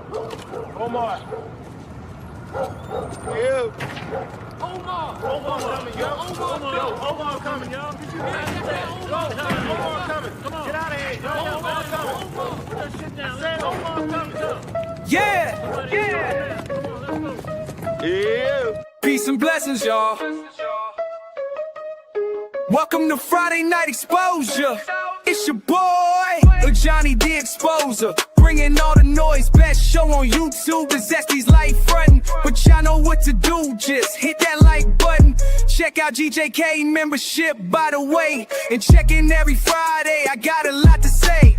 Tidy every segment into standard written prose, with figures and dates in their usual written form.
Omar. Yeah. Omar coming, yo. Omar coming, yo. Did you hear that? Omar coming. Come on. Get out of here, yo. Omar coming. Put that shit down. I said Omar coming. Yeah. Yeah. Peace and blessings, y'all. Welcome to Friday Night Exposure. It's your boy, Ajani the Exposer. Bringing all the noise, best show on YouTube. The Zesty's life frontin', but y'all know what to do. Just hit that like button. Check out GJK membership, by the way. And check in every Friday, I got a lot to say.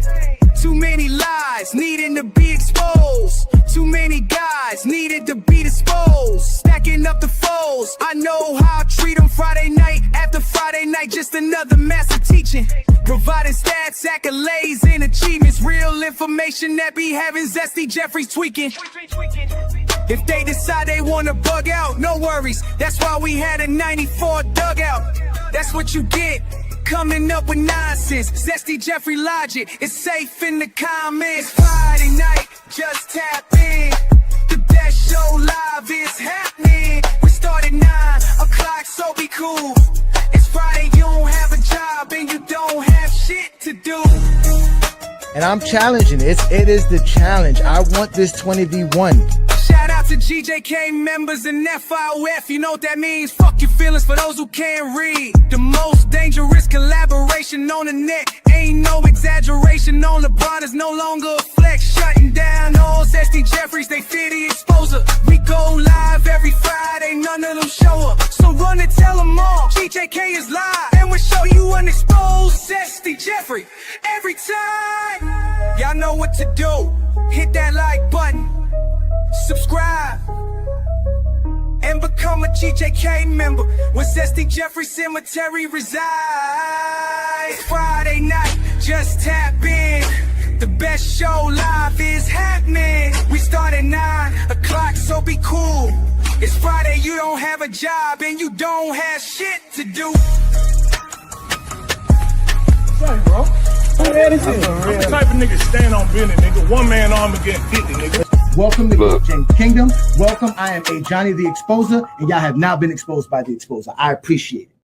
Too many lies needing to be exposed. Too many guys needed to be disposed. Stacking up the foes, I know how I treat them. Friday night after Friday night, just another master teaching. Providing stats, accolades, and achievements. Real information that be having Zesty Jeffries tweaking. If they decide they wanna bug out, no worries. That's why we had a 94 dugout. That's what you get, coming up with nonsense. Zesty Jeffrey logic, it's safe in the comments. Friday night, just tap in. The best show live is happening. We start at 9 o'clock, so be cool. It's Friday, you don't have a job and you don't have shit to do. And I'm challenging it. It is the challenge. I want this 20v1. Shout out to GJK members and FYF. You know what that means? Fuck your feelings for those who can't read. The most dangerous collaboration on the net. Ain't no exaggeration on the bond. Is no longer a flex. Shutting down all Zesty Jeffries. They fear the exposer. We go live every Friday. None of them show up. So run and tell them all. GJK is live. And we'll show you an exposed Zesty Jeffrey every time. Y'all know what to do. Hit that like button. Subscribe and become a GJK member where Zesty Jeffrey Cemetery resides. Friday night, just tap in. The best show live is happening. We start at 9 o'clock, so be cool. It's Friday, you don't have a job and you don't have shit to do. Hey, bro. Who the is this? I'm the type of nigga stand on business, nigga. One man arm against 50, nigga. Welcome to GJK James Kingdom. Welcome. I am Ajani the Exposer, and y'all have now been exposed by the Exposer. I appreciate it.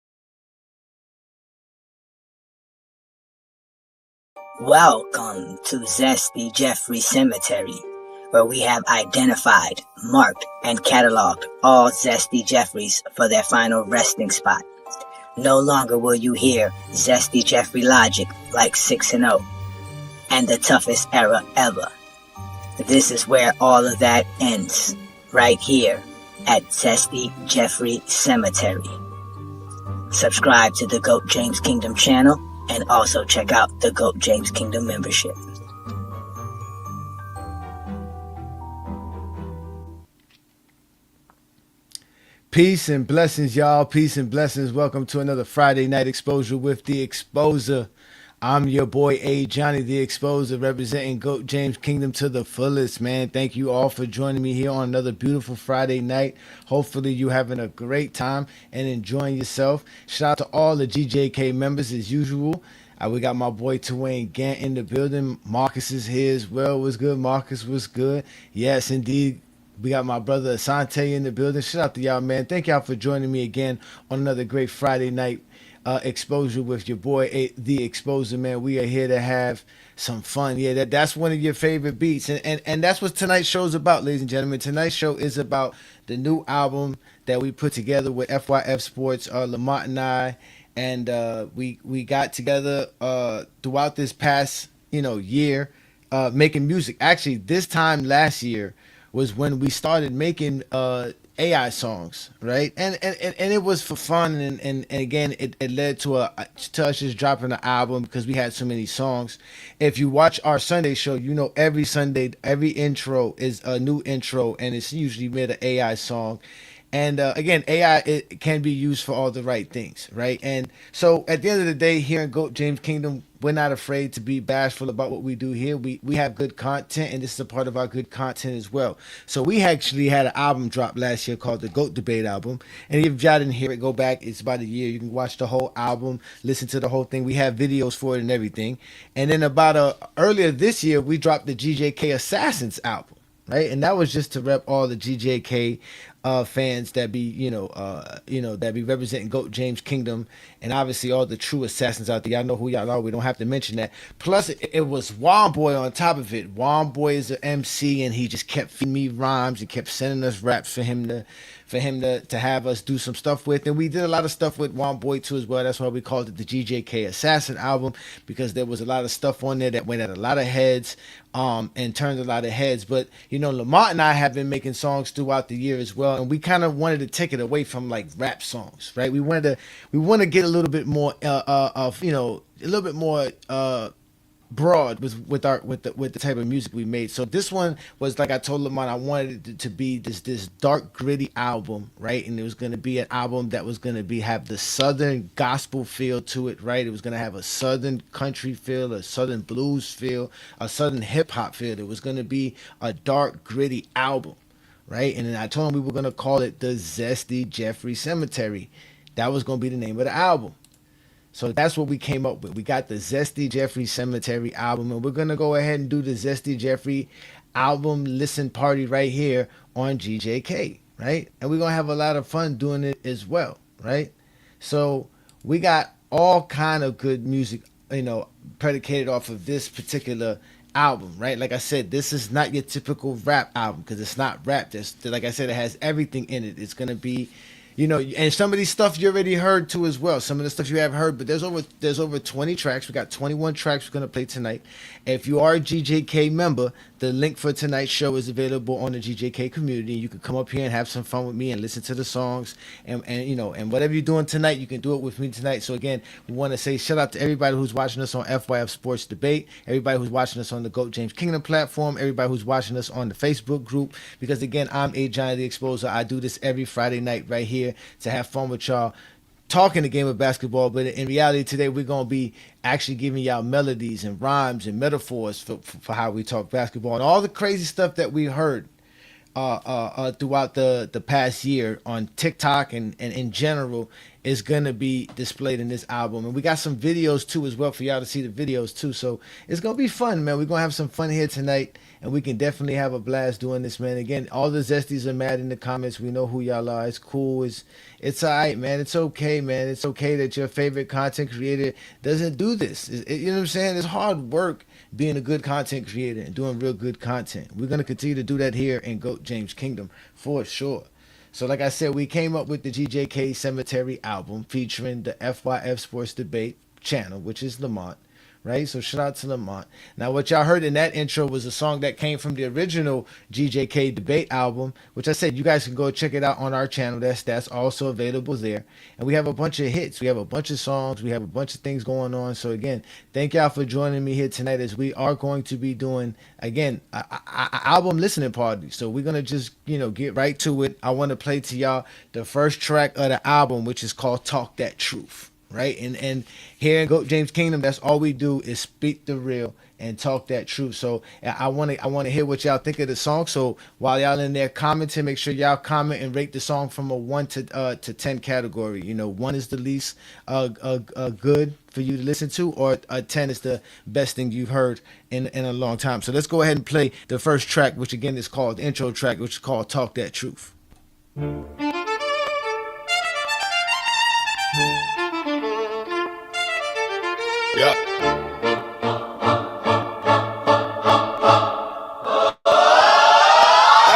Welcome to Zesty Jeffrey Cemetery, where we have identified, marked, and cataloged all Zesty Jeffries for their final resting spot. No longer will you hear Zesty Jeffrey logic like 6-0 and the toughest era ever. This is where all of that ends, right here at Zesty Jeffrey Cemetery. Subscribe to the GOAT James Kingdom channel and also check out the GOAT James Kingdom membership. Peace and blessings, y'all. Peace and blessings. Welcome to another Friday Night Exposure with the Exposer. I'm your boy Ajani the Exposer, representing GOAT James Kingdom to the fullest, man. Thank you all for joining me here on another beautiful Friday night. Hopefully you having a great time and enjoying yourself. Shout out to all the GJK members as usual. We got my boy Twain Gant in the building. Marcus is here as well. What's good, Marcus? What's good? Yes, indeed. We got my brother Asante in the building. Shout out to y'all, man. Thank y'all for joining me again on another great Friday night exposure with your boy the Exposer, man. We are here to have some fun. Yeah, that's one of your favorite beats, and that's what tonight's show is about, ladies and gentlemen. Tonight's show is about the new album that we put together with FYF Sports, Lamont and I, and we got together throughout this past year making music. Actually, this time last year was when we started making AI songs, right? And it was for fun, and again, it led to us just dropping an album because we had so many songs. If you watch our Sunday show, every Sunday, every intro is a new intro, and it's usually made an AI song. And again, AI, it can be used for all the right things, right? And so at the end of the day, here in GOAT James Kingdom, we're not afraid to be bashful about what we do here. We have good content, and this is a part of our good content as well. So we actually had an album drop last year called the GOAT Debate album. And if y'all didn't hear it, go back. It's about a year. You can watch the whole album, listen to the whole thing. We have videos for it and everything. And then earlier this year, we dropped the GJK Assassins album. right? And that was just to rep all the GJK fans that be, that be representing GOAT James Kingdom, and obviously all the true assassins out there. Y'all know who y'all are. We don't have to mention that. Plus, it was Juan Boy on top of it. Juan Boy is an MC, and he just kept feeding me rhymes and kept sending us raps for him to have us do some stuff with. And we did a lot of stuff with Juan Boy too as well. That's why we called it the GJK Assassin album, because there was a lot of stuff on there that went at a lot of heads and turned a lot of heads. But Lamont and I have been making songs throughout the year as well, and we kind of wanted to take it away from like rap songs, right? We want to get a little bit more broad with the type of music we made. So this one was, like I told Lamont, I wanted it to be this dark, gritty album, right? And it was going to be an album that was going to have the southern gospel feel to it, right? It was going to have a southern country feel, a southern blues feel, a southern hip hop feel. It was going to be a dark, gritty album, right? And then I told him we were going to call it the Zesty Jeffrey Cemetery. That was going to be the name of the album. So that's what we came up with. We got the Zesty Jeffrey Cemetery album, and we're going to go ahead and do the Zesty Jeffrey album listen party right here on GJK, right? And we're going to have a lot of fun doing it as well, right? So we got all kind of good music, predicated off of this particular album, right? Like I said, this is not your typical rap album, because it's not rap. Like I said, it has everything in it. It's going to be, and some of these stuff you already heard too as well. Some of the stuff you have heard, but there's over 20 tracks. We got 21 tracks we're gonna play tonight. If you are a GJK member, the link for tonight's show is available on the GJK community. You can come up here and have some fun with me and listen to the songs, and whatever you're doing tonight, you can do it with me tonight. So again, we want to say shout out to everybody who's watching us on FYF Sports Debate, everybody who's watching us on the GOAT James Kingdom platform, everybody who's watching us on the Facebook group. Because again, I'm Ajani the Exposer. I do this every Friday night right here to have fun with y'all, talking the game of basketball. But in reality today, we're going to be actually giving y'all melodies and rhymes and metaphors for how we talk basketball, and all the crazy stuff that we heard throughout the past year on TikTok and in general is going to be displayed in this album. And we got some videos too as well for y'all to see the videos too. So it's going to be fun, man. We're going to have some fun here tonight, and we can definitely have a blast doing this, man. Again, all the Zesties are mad in the comments. We know who y'all are. It's cool. It's all right, man. It's okay, man. It's okay that your favorite content creator doesn't do this. You know what I'm saying? It's hard work being a good content creator and doing real good content. We're going to continue to do that here in GOAT James Kingdom for sure. So like I said, we came up with the GJK Cemetery album featuring the FYF Sports Debate channel, which is Lamont, right? So shout out to Lamont. Now what y'all heard in that intro was a song that came from the original GJK Debate album, which I said you guys can go check it out on our channel. That's also available there. And we have a bunch of hits. We have a bunch of songs. We have a bunch of things going on. So again, thank y'all for joining me here tonight, as we are going to be doing, again, a album listening party. So we're going to just, get right to it. I want to play to y'all the first track of the album, which is called Talk That Truth. Right, and here in GOAT James Kingdom, that's all we do is speak the real and talk that truth. So I want to hear what y'all think of the song. So while y'all in there commenting, make sure y'all comment and rate the song from a 1 to 10 category. 1 is the least good for you to listen to, or a 10 is the best thing you've heard in a long time. So let's go ahead and play the first track, which again is called the intro track, which is called Talk That Truth. Yeah.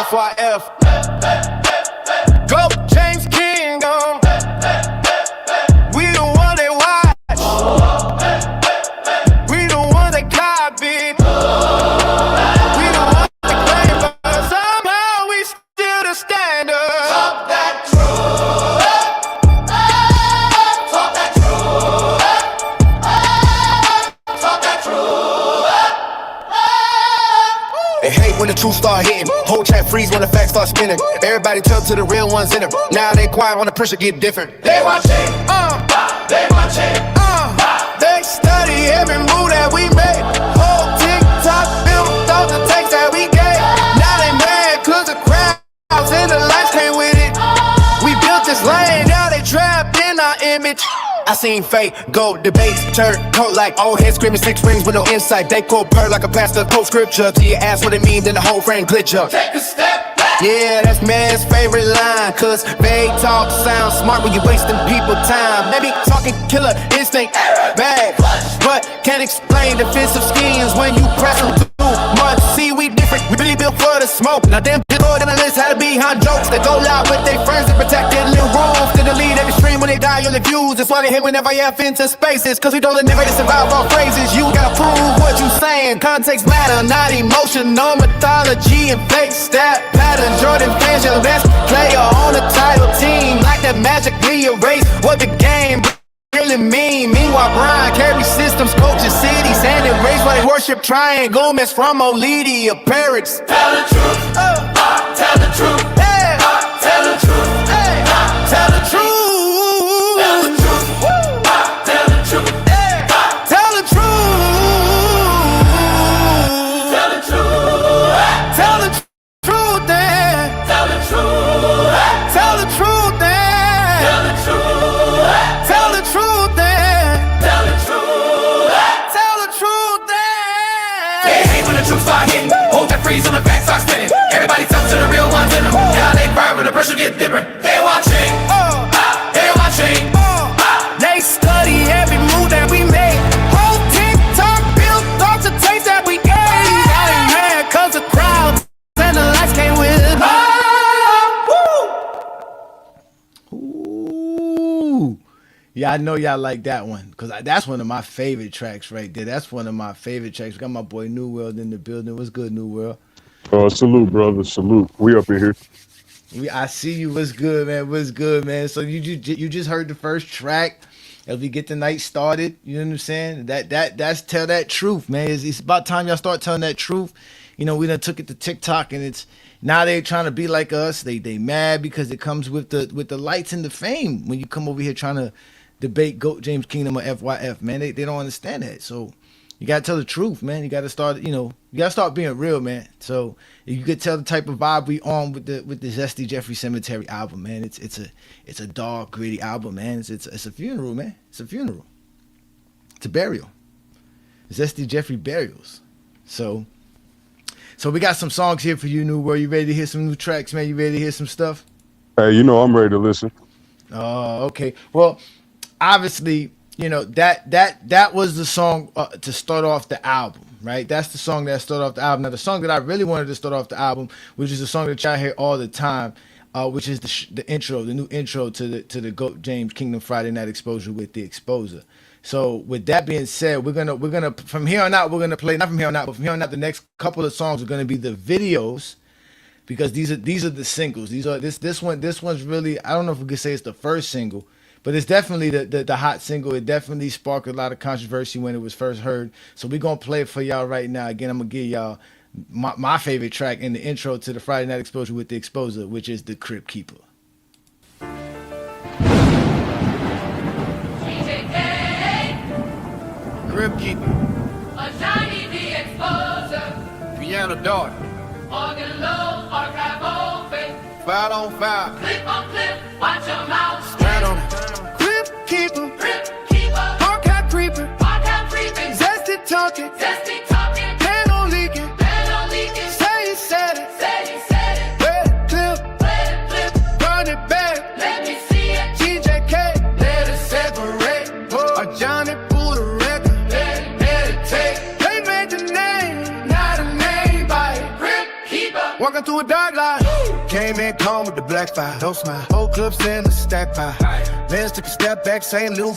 FYF. Go James Kingdom. We the one they watch. We the one they copy. We the one they claim, but somehow we still the standard. Talk that truth. Talk that truth. They hate when the truth start hitting. Whole chat freeze when the facts start spinning. Everybody tell to the real ones in it. Now they quiet when the pressure get different. They watching, they watching, they study every move that we make. Whole TikTok built off the takes that we gave. Now they mad cause the crowds in the lights came with it. We built this lane, now they trapped in our image. I seen fate go debates, turn coat like old head screaming 6 rings with no insight. They quote bird like a pastor quote scripture to your ass what it mean, then the whole frame glitch up. Take a step back. Yeah, that's man's favorite line, cause vague talk sounds smart when you wasting people time. Maybe talking killer instinct, bad, but can't explain defensive schemes when you press them too much. See, we different, we really built for the smoke. Now damn, more than a list had to be behind jokes that go loud with their friends and protect their little rooms. To delete every stream when they die on the views. That's why they hit whenever you have into spaces, cause we don't never to survive all phrases. You gotta prove what you saying. Context matter, not emotion, no mythology and fake stat pattern. Jordan fans, your best player on the title team, like that magically erase what the game really mean. Meanwhile, Brian carries systems, coaches cities, and embrace why they worship triangle. Miss from O'Leary, parrots. Tell the truth. Tell the truth. Hey. Tell the truth. Hey. Tell the truth. Tell the truth. Tell the truth. Hey. Tell the truth. Tell the truth. Tell the truth. Tell the truth. Tell the truth. Tell the truth. Tell the truth. Tell the truth. Tell the truth. They hate when the truth start hitting. Hold that freeze on the back, start spinning. Everybody talk to the real ones in them. Now they burn when the pressure get different. They watching. They watching. They study every move that we make. Whole TikTok built off the tapes that we gave. I ain't mad cause the crowd and the lights came with it. Ooh. Yeah, I know y'all like that one, because that's one of my favorite tracks right there. That's one of my favorite tracks. We got my boy New World in the building. What's good, New World? Salute, brother. Salute. We up in here. I see you. What's good, man? What's good, man? So you just heard the first track as we get the night started. You know what I'm saying? That's tell that truth, man. It's about time y'all start telling that truth. You know, we done took it to TikTok, and it's now they trying to be like us. They mad because it comes with the lights and the fame. When you come over here trying to debate GOAT James Kingdom or FYF, man, they don't understand that. So you gotta tell the truth, man. You gotta start, you gotta start being real, man. So you could tell the type of vibe we on with the ZESTY Jeffrey Cemetery album, man. It's a dark, gritty album, man. It's a funeral, man. It's a funeral. It's a burial. ZESTY Jeffrey burials. So we got some songs here for you, New World. You ready to hear some new tracks, man? You ready to hear some stuff? Hey, I'm ready to listen. Oh, okay. Well, obviously, that was the song to start off the album, right? That's the song that started off the album. Now, the song that I really wanted to start off the album, which is a song that y'all hear all the time, which is the intro, the new intro to the GOAT James Kingdom Friday Night Exposure with the Exposer. So with that being said, we're gonna from here on out, we're gonna play, not from here on out, but from here on out, the next couple of songs are gonna be the videos, because these are the singles. This one's really, I don't know if we could say it's the first single, but it's definitely the hot single. It definitely sparked a lot of controversy when it was first heard. So we're gonna play it for y'all right now. Again, I'm gonna give y'all my favorite track in the intro to the Friday Night Exposure with the Exposer, which is the Crypt Keeper. GJK, Crypt Keeper, Ajani the Exposer, piano daughter, organ low, archive open, 5 on 5, clip on clip, watch your mouth, stand on it. Crypt Keeper, Crypt Keeper, archive creeper, archive creeping, zesty talking, zesty talking, pan leaking, pen on leaking, say he said it, said he said it, red clip, play it, flip, run it back, let me see it, GJK, let it separate, Ajani pull the record, let it meditate, they made the name, not a name by it. Crypt Keeper, Walking through a dark light, came in calm with the black fire, no smile, whole clips in the stack pie. Lens took a step back, St. Luke.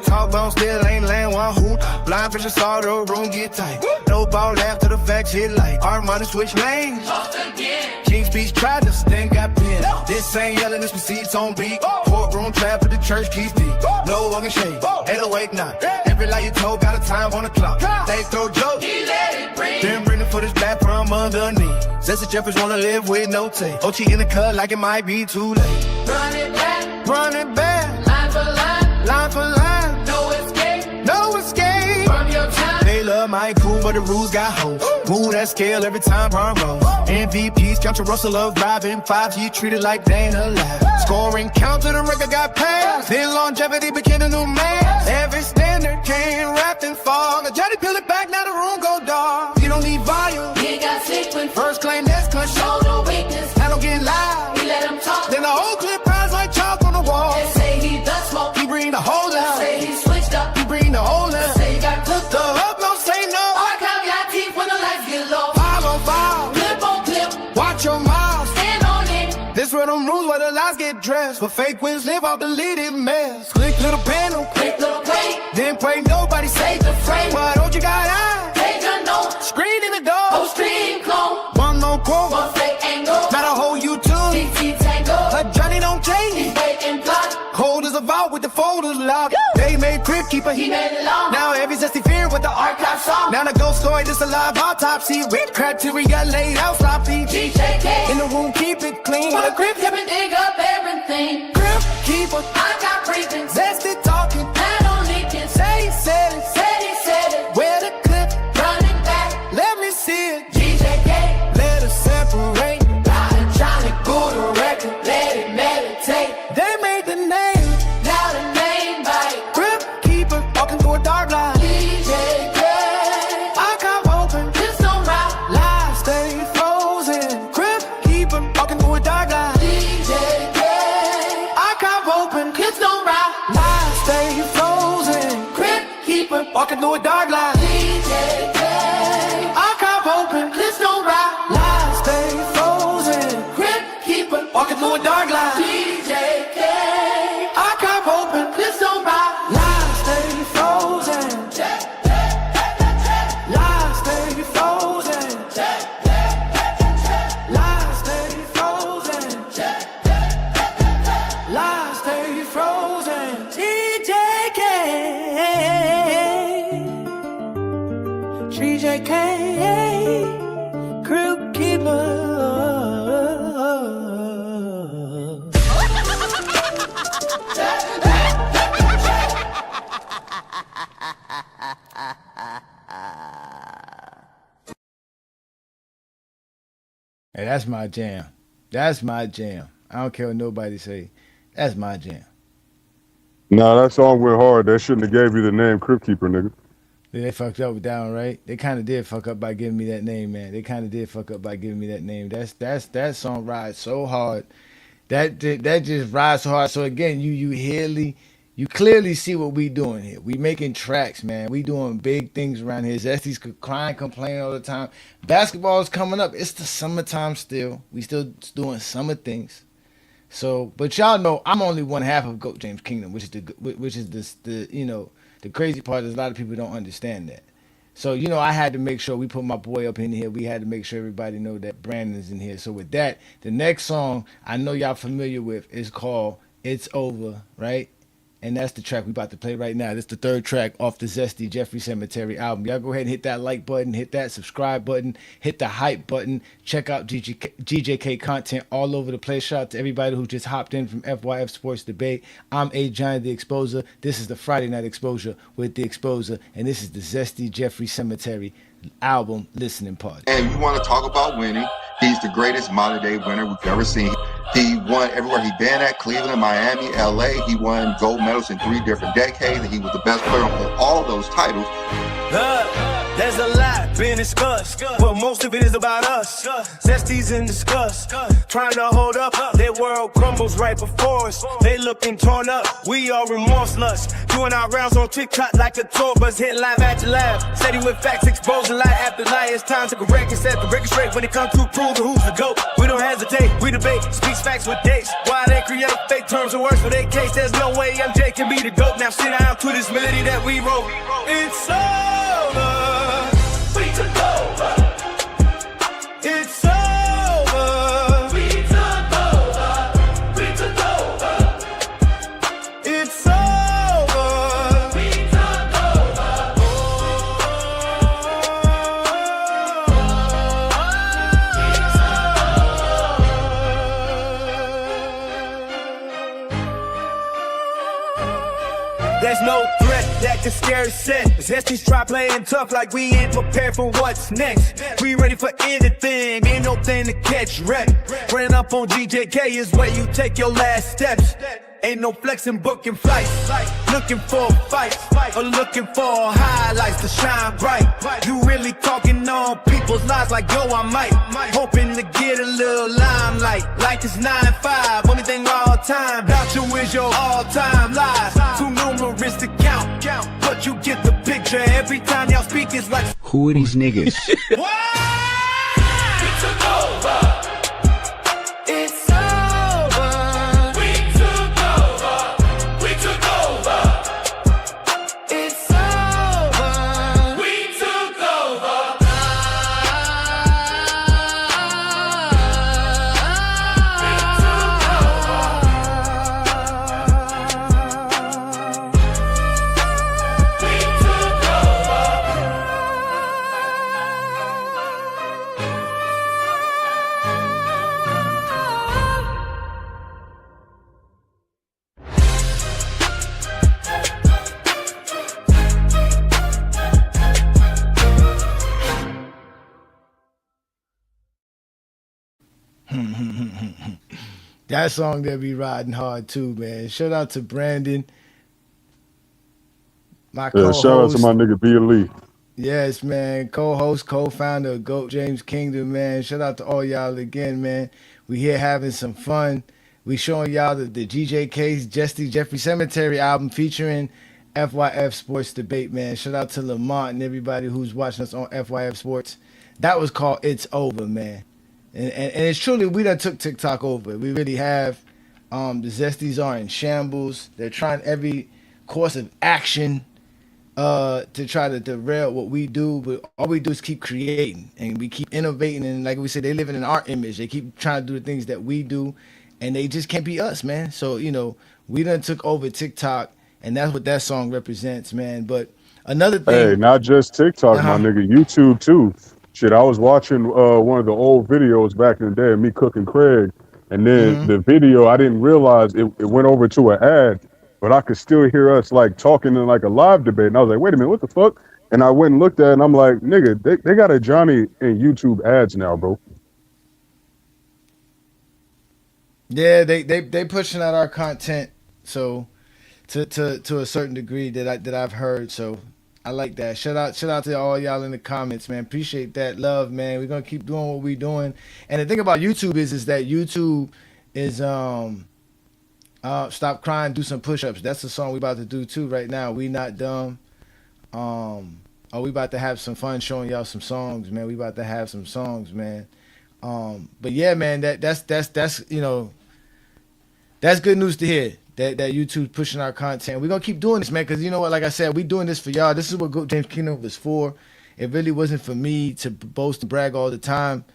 Talk bone still ain't laying one hoop. Blind vision saw the room get tight. No ball after the facts hit light. Our money switch lanes. lost again, King's Speech tried to stand, got pinned. This ain't yelling, this receipts on beat. Courtroom trap for the church keys deep. No organ shake, 808 knock. Every lie you told got a time on the clock. They throw jokes, he let it breathe, then bring the footage back from underneath. Zesty Jeffers wanna live with no tape. OT in the cut like it might be too late. run it back, Run it back, line for line, line for line. no escape, No escape. from your time, They love my crew, but the rules got hoes. Move that scale every time Ron rolls. MVPs, count your Russell of driving. 5G treated like they ain't alive. Scoring count to the record got passed. Then longevity became a new man. Every standard came wrapped in fog. Ajani peel it back, now the room go dark. You don't need volume. He ain't got sequence. First claim, next claim. Show no weakness. I don't get loud. We let him talk. Then the whole clip piles like chalk on the wall. They say he does smoke. He bring the whole out. Say he switched up. He bring the whole out. Say he got cooked The up. hub don't say no. Our caveat teeth when the lights get low. File on file. Clip on clip. Watch your mouth. Stand on it. This where them rules where the lies get dressed. But fake wins live off deleted mess. Click little panel. Click little plate. Then pray nobody say Save the frame. why don't you got eyes? Page unknown. Screen in the door. Whole stream clone. One no quote. One fake angle. Not a whole YouTube. TT tango. But Johnny don't He change. waiting plot. Cold as a vault with the folders locked. They made crib keeper. He made it long. Now every zesty fear with the archive song. Now the ghost story, this a live autopsy. With criteria laid out sloppy. GJK. In the room, keep it clean. For the grip, him and dig up everything. Grip keeper. I got briefings. Zesty talking. Had on leakings. Say he said it. Said he said it. Where the clip? Running back. Let me see it. GJK. Let us separate. Ajani, go to record. Let it meditate. They made the name. Now the name bite. Grip keeper. Walking through a dark line. GJK. I come open. Just don't rock. Lives stay frozen. Grip keeper. Walking through a dark line. GJK. I come open. Kids don't rock. Lives stay frozen. Grip keeper. Walking through a dark line. GJK. I come open. Kids don't rock. Lives stay frozen. Grip keeper. Walking through a dark line. GJK. I come open. Kids don't rock. Lives stay frozen. Lives stay frozen. Lives stay frozen. Lives stay frozen. GJK. GJK. Crew keeper. Hey, that's my jam. That's my jam. I don't care what nobody say. That's my jam. Nah, that song went hard. That shouldn't have gave you the name Crypt Keeper, nigga. They fucked up down, right? They kind of did fuck up by giving me that name, man. They kind of did fuck up by giving me that name. That song rides so hard. That just rides so hard. So again, you clearly see what we doing here. We making tracks, man. We doing big things around here. Zesty's crying, complaining all the time. Basketball is coming up. It's the summertime still. We still doing summer things. So, but y'all know I'm only one half of GOAT James Kingdom, which is the you know, the crazy part is a lot of people don't understand that. So, you know, I had to make sure we put my boy up in here. We had to make sure everybody know that Brandon's in here. So with that, the next song I know y'all familiar with is called It's Over, right? And that's the track we about to play right now. This is the third track off the Zesty Jeffrey Cemetery album. Y'all go ahead and hit that like button, hit that subscribe button, hit the hype button. Check out GJK content all over the place. Shout out to everybody who just hopped in from FYF Sports Debate. I'm Ajani the Exposer. This is the Friday Night Exposure with the Exposer. And this is the Zesty Jeffrey Cemetery album listening party. And you want to talk about winning, he's the greatest modern day winner we've ever seen. He won everywhere he'd been at, Cleveland, Miami, LA. He won gold medals in 3 different decades, and he was the best player on all those titles. There's a lot being discussed, but most of it is about us. Zesty's in disgust, trying to hold up. Their world crumbles right before us. They looking torn up, we are remorseless. Doing our rounds on TikTok like a tour bus, hitting live at your lab. Steady with facts, exposing lie after lie. It's time to correct and set the record straight when it comes to proving who's the GOAT. We don't hesitate, we debate, speak facts with dates. Why they create fake terms and words for their case? There's no way MJ can be the GOAT. Now sit down to this melody that we wrote. It's over. We took over. It's over. We took over. We took over. It's over. We took over. There's no threat that can scare set. Zesty's try playing tough like we ain't prepared for what's next. We ready for anything, ain't no thing to catch wreck. Ran up on GJK is where you take your last steps. Ain't no flexing, booking flights. Looking for a fight, or looking for highlights to shine bright. You really talking on people's lives like yo, I might. Hoping to get a little limelight. Like it's 9-5, only thing all time. About you is your all-time lies. Too numerous to count, but you get the picture. Every time y'all speak it's like, who are these niggas? we took over. It's over. We took over. We took over. It's over. We took over. That song there be riding hard too, man. Shout out to Brandon, my co-host. Shout out to my nigga B. Lee. Yes, man. Co-host, co-founder of GOAT James Kingdom, man. Shout out to all y'all again, man. We here having some fun. We showing y'all the GJK's ZESTY Jeffrey Cemetery album featuring FYF Sports Debate, man. Shout out to Lamont and everybody who's watching us on FYF Sports. That was called It's Over, man. And it's truly, we done took TikTok over. We really have. The Zesties are in shambles. They're trying every course of action to try to derail what we do. But all we do is keep creating. And we keep innovating. And like we said, they live in our image. They keep trying to do the things that we do. And they just can't be us, man. So, you know, we done took over TikTok. And that's what that song represents, man. But another thing. Hey, not just TikTok, my nigga. YouTube, too. Shit, I was watching one of the old videos back in the day of me cooking Craig, and then the video, I didn't realize it went over to an ad, but I could still hear us like talking in like a live debate, and I was like, wait a minute, what the fuck? And I went and looked at it, and I'm like, nigga, they got Ajani in YouTube ads now, bro. Yeah, they pushing out our content, so to a certain degree that I've heard, so I like that. Shout out to all y'all in the comments, man. Appreciate that love, man. We're gonna keep doing what we're doing. And the thing about YouTube is that YouTube is Stop Crying, Do Some Push-Ups. That's the song we about to do too right now. We Not Dumb. We about to have some fun showing y'all some songs, man. We about to have some songs, man. But yeah, man, that's you know, that's good news to hear. That YouTube pushing our content. We're going to keep doing this, man, because you know what? Like I said, we doing this for y'all. This is what GOAT James Kingdom was for. It really wasn't for me to boast and brag all the time.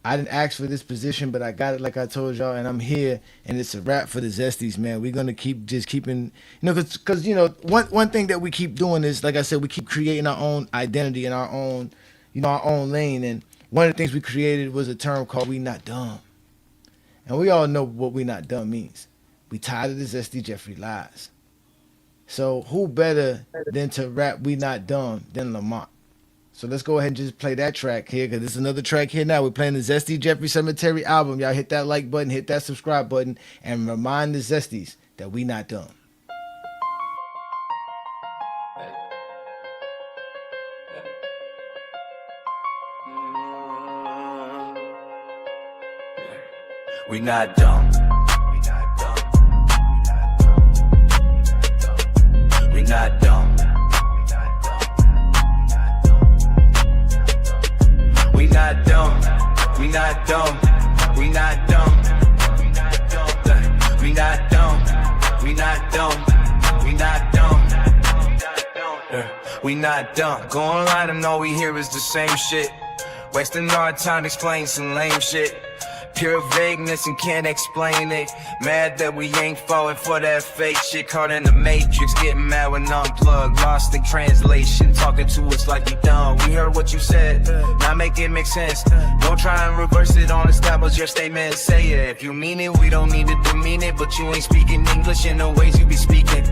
I didn't ask for this position, but I got it like I told y'all, and I'm here, and it's a wrap for the Zesties, man. We're going to keep just keeping, you know, because, you know, one thing that we keep doing is, like I said, we keep creating our own identity and our own, you know, our own lane. And one of the things we created was a term called We Not Dumb. And we all know what We Not Dumb means. We tired of the Zesty Jeffrey lies. So who better than to rap We Not Dumb than Lamont? So let's go ahead and just play that track here, because there's another track here now. We're playing the ZESTY Jeffrey Cemetery album. Y'all hit that like button, hit that subscribe button, and remind the Zesties that we not dumb. We not dumb. We not dumb. We not dumb. We not dumb. We not dumb. We not dumb. We not dumb. We not dumb. We not dumb. Going right and all we hear is the same shit. Wasting our time to explain some lame shit. Pure vagueness and can't explain it. Mad that we ain't falling for that fake shit. Caught in the matrix, getting mad when unplugged. Lost in translation, talking to us like you dumb. We heard what you said, now make it make sense. Don't try and reverse it on establish your statement. Say it, if you mean it, we don't need to demean it. But you ain't speaking English in the ways you be speaking.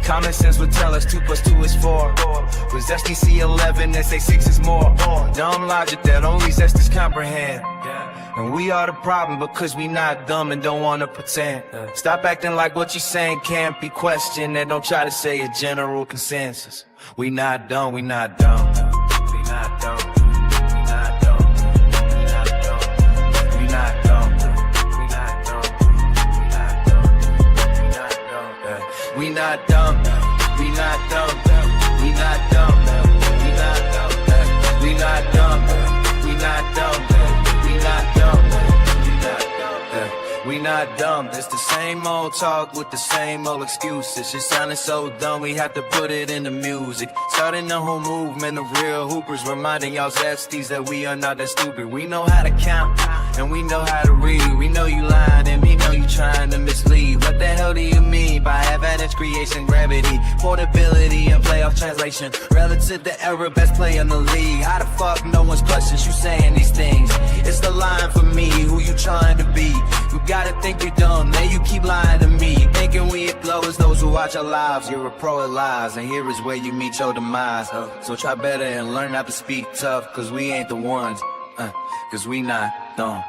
Common sense would tell us 2 + 2 is 4. With Zesty C11, they say 6 is more. Dumb logic that only Zesties comprehend. And we are the problem because we not dumb and don't wanna pretend. Stop acting like what you saying can't be questioned, and don't try to say a general consensus. We not dumb, we not dumb. We not dumb. We not dumb. We not dumb. We not dumb. We not dumb. We not dumb. We not dumb. We not dumb. We not dumb. We not dumb. We not dumb. We not dumb. It's the same old talk with the same old excuses. It sounded so dumb, we had to put it in the music. Starting the whole movement of real hoopers, reminding y'all Zesties that we are not that stupid. We know how to count, and we know how to read. We know you lying, and we know you trying to mislead. What the hell do you mean by advantage creation, gravity, portability, and playoff translation? Relative to error, best player in the league. How the fuck no one's questions you saying these things? It's the line for me, who you trying to be? You gotta think you're dumb, then you keep lying to me. Thinking we hit blowers, those who watch our lives. You're a pro at lies, and here is where you meet your demise. So try better and learn not to speak tough, cause we ain't the ones. Cause we not dumb.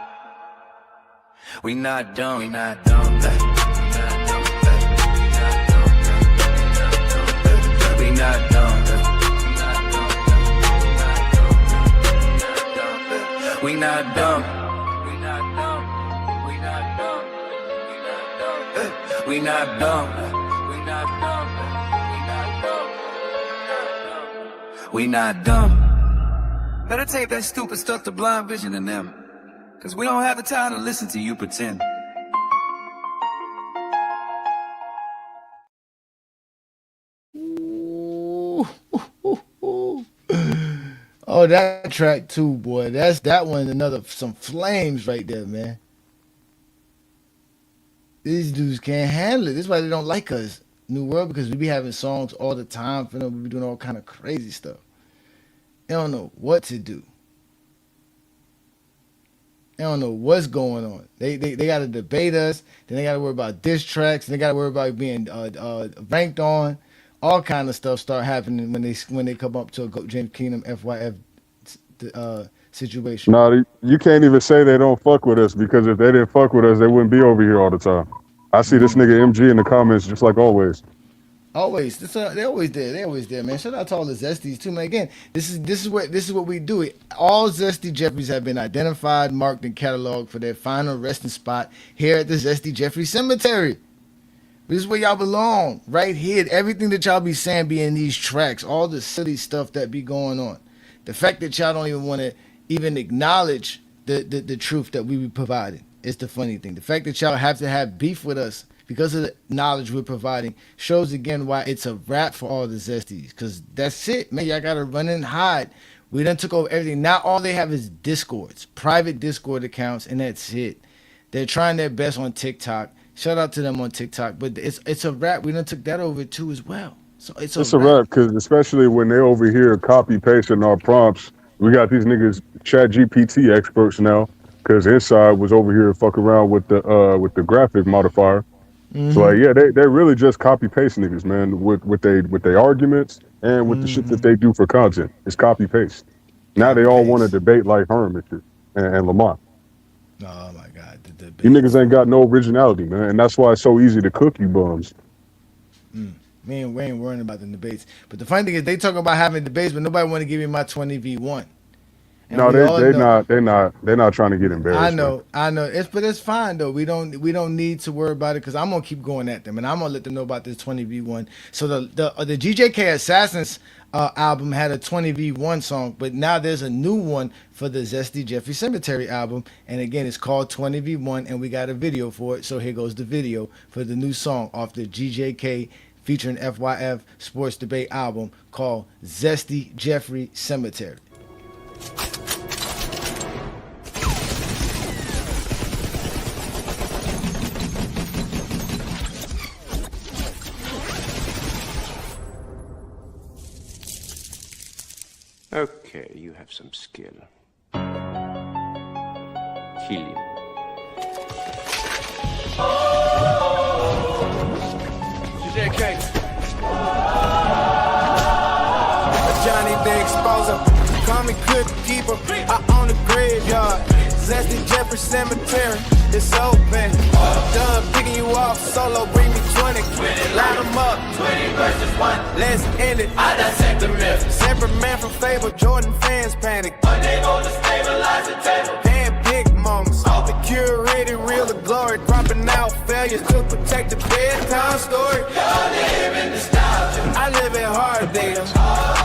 We not dumb, we not dumb. We not dumb. We not dumb. We not dumb. We not dumb. We not dumb. We not dumb. We not dumb. Better take that stupid stuff to blind vision in them. Cause we don't have the time to listen to you pretend. Oh, that track too, boy. That one, some flames right there, man. These dudes can't handle it. This is why they don't like us, New World, because we be having songs all the time for them. We be doing all kind of crazy stuff. They don't know what to do. They don't know what's going on. They got to debate us. Then they got to worry about diss tracks. And they got to worry about being ranked on. All kind of stuff start happening when they come up to a GJK Kingdom FYF situation. No, you can't even say they don't fuck with us, because if they didn't fuck with us, they wouldn't be over here all the time. I see this nigga MG in the comments just like always. Always, they always there. They always there, man. Shout out to all the Zesties too, man. Again, this is what we do. All Zesty Jeffries have been identified, marked, and cataloged for their final resting spot here at the Zesty Jeffrey Cemetery. This is where y'all belong, right here. Everything that y'all be saying be in these tracks, all the silly stuff that be going on. The fact that y'all don't even want to even acknowledge the truth that we be providing is the funny thing. The fact that y'all have to have beef with us because of the knowledge we're providing shows again why it's a wrap for all the Zesties. Because that's it, man. Y'all got to run and hide. We done took over everything. Now all they have is Discords, private Discord accounts, and that's it. They're trying their best on TikTok. Shout out to them on TikTok. But it's a wrap. We done took that over too as well. So it's a wrap, because especially when they over here copy pasting our prompts, we got these niggas Chat GPT experts now, because Inside was over here fucking around with the graphic modifier. Mm-hmm. So like, yeah, they really just copy paste niggas, man, with they arguments and with the shit that they do for content. It's copy paste. Now they all want to debate like Herm and shit and Lamont. Oh my God, the debate. You niggas ain't got no originality, man, and that's why it's so easy to cook you bums. We ain't worrying about the debates. But the funny thing is, they talking about having debates, but nobody want to give me my 20v1. And no, they're not trying to get embarrassed. I know. But it's fine though. We don't need to worry about it, because I'm gonna keep going at them, and I'm gonna let them know about this 20v1. So the GJK Assassins album had a 20v1 song, but now there's a new one for the Zesty Jeffrey Cemetery album, and again it's called 20v1, and we got a video for it. So here goes the video for the new song off the GJK featuring FYF Sports Debate album called Zesty Jeffrey Cemetery. Okay, you have some skill. Kill him. GJK. Ajani the exposer. Call me cookie keeper. I own the graveyard. Zesty Jeffrey Cemetery. It's open. Done picking you off solo. Bring me 20. Line them up. 20 versus 1. Let's end it. I dissect the myth. Separate man from Fable. Jordan fans panic. Unable to stabilize the table. Hand-picked moments. The curated reel of glory. Dropping out failures to protect the bedtime story. Y'all live in nostalgia. I live in hard data.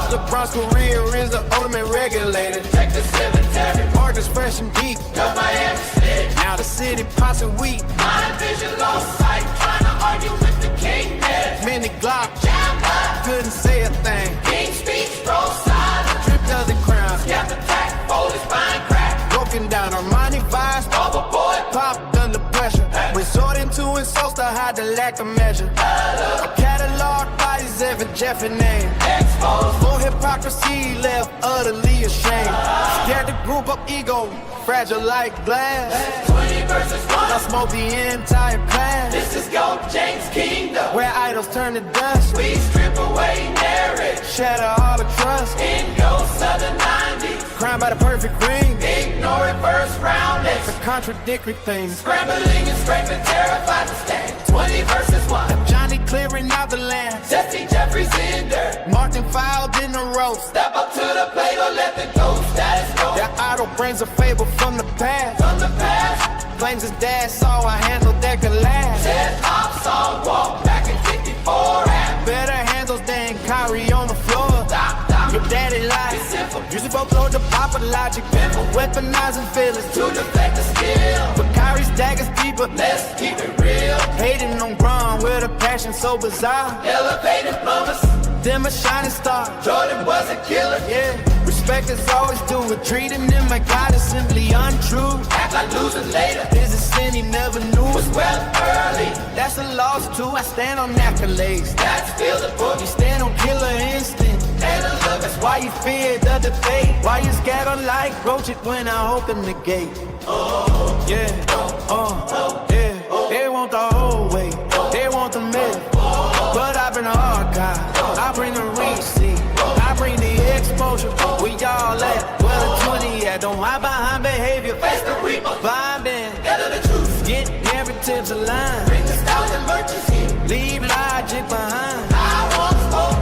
LeBron's career is the ultimate regulator. Check the cemetery. Marcus fresh and deep. No Miami State. Now the city pots and wheat. Mind vision lost sight. Trying to argue with the king. Mini Glock. Jam up. Couldn't say a thing. King speaks, bro silent. Drip doesn't crown. Scap attack. Fold is fine crack. Broken down Armani vibes. Overboard. Popped under pressure. Resorting to insults to hide the lack of measure. A catalog bodies every Jeff and name. Exposed. For hypocrisy left utterly ashamed. Scared to group up ego. Fragile like glass. 20 versus 1. I smoke the entire class. This is Go James Kingdom. Where idols turn to dust. We strip away narrative. Shatter all the trust. In Go Southern 90s. Crime by the perfect ring. Ignore it first round. It's a contradictory thing. Scrambling and scraping, terrified to stand. 20 versus 1. Johnny clearing out the land. Zesty Jeffrey's in dirt. Marked and filed in the roast. Step up to the plate or let the ghost status go. Their idol brings a fable from the past. From the past. Claims his dad saw a handle that could last. Said ops on walk back in 54 half. Better handles than Kyrie on the floor. Your daddy lies. It's simple. Usually both load the pop of logic. Pimple. Weaponizing feelings to deflect the skill. But Kyrie's dagger's deeper. Let's keep it real. Hating on Braun with a passion so bizarre. Elevated plumbers. Them a shining star. Jordan was a killer. Yeah. Respect is always due. But treating them like God is simply untrue. Act like losing later. Is a sin he never knew. Was well early. That's a loss too. I stand on accolades. That's still the book. You stand on killer instinct. That's why you fear the debate. Why you scatter like roach it when I open the gate. Yeah, yeah. They want the whole way. They want the myth. But I bring the archive. I bring the receipt. I bring the exposure. We all at well the 20 at. Don't hide behind behavior. Face the reaper. Vibing. Gather the truth. Get narratives aligned. Bring the styles and merchants here. Leave logic behind. I want smoke.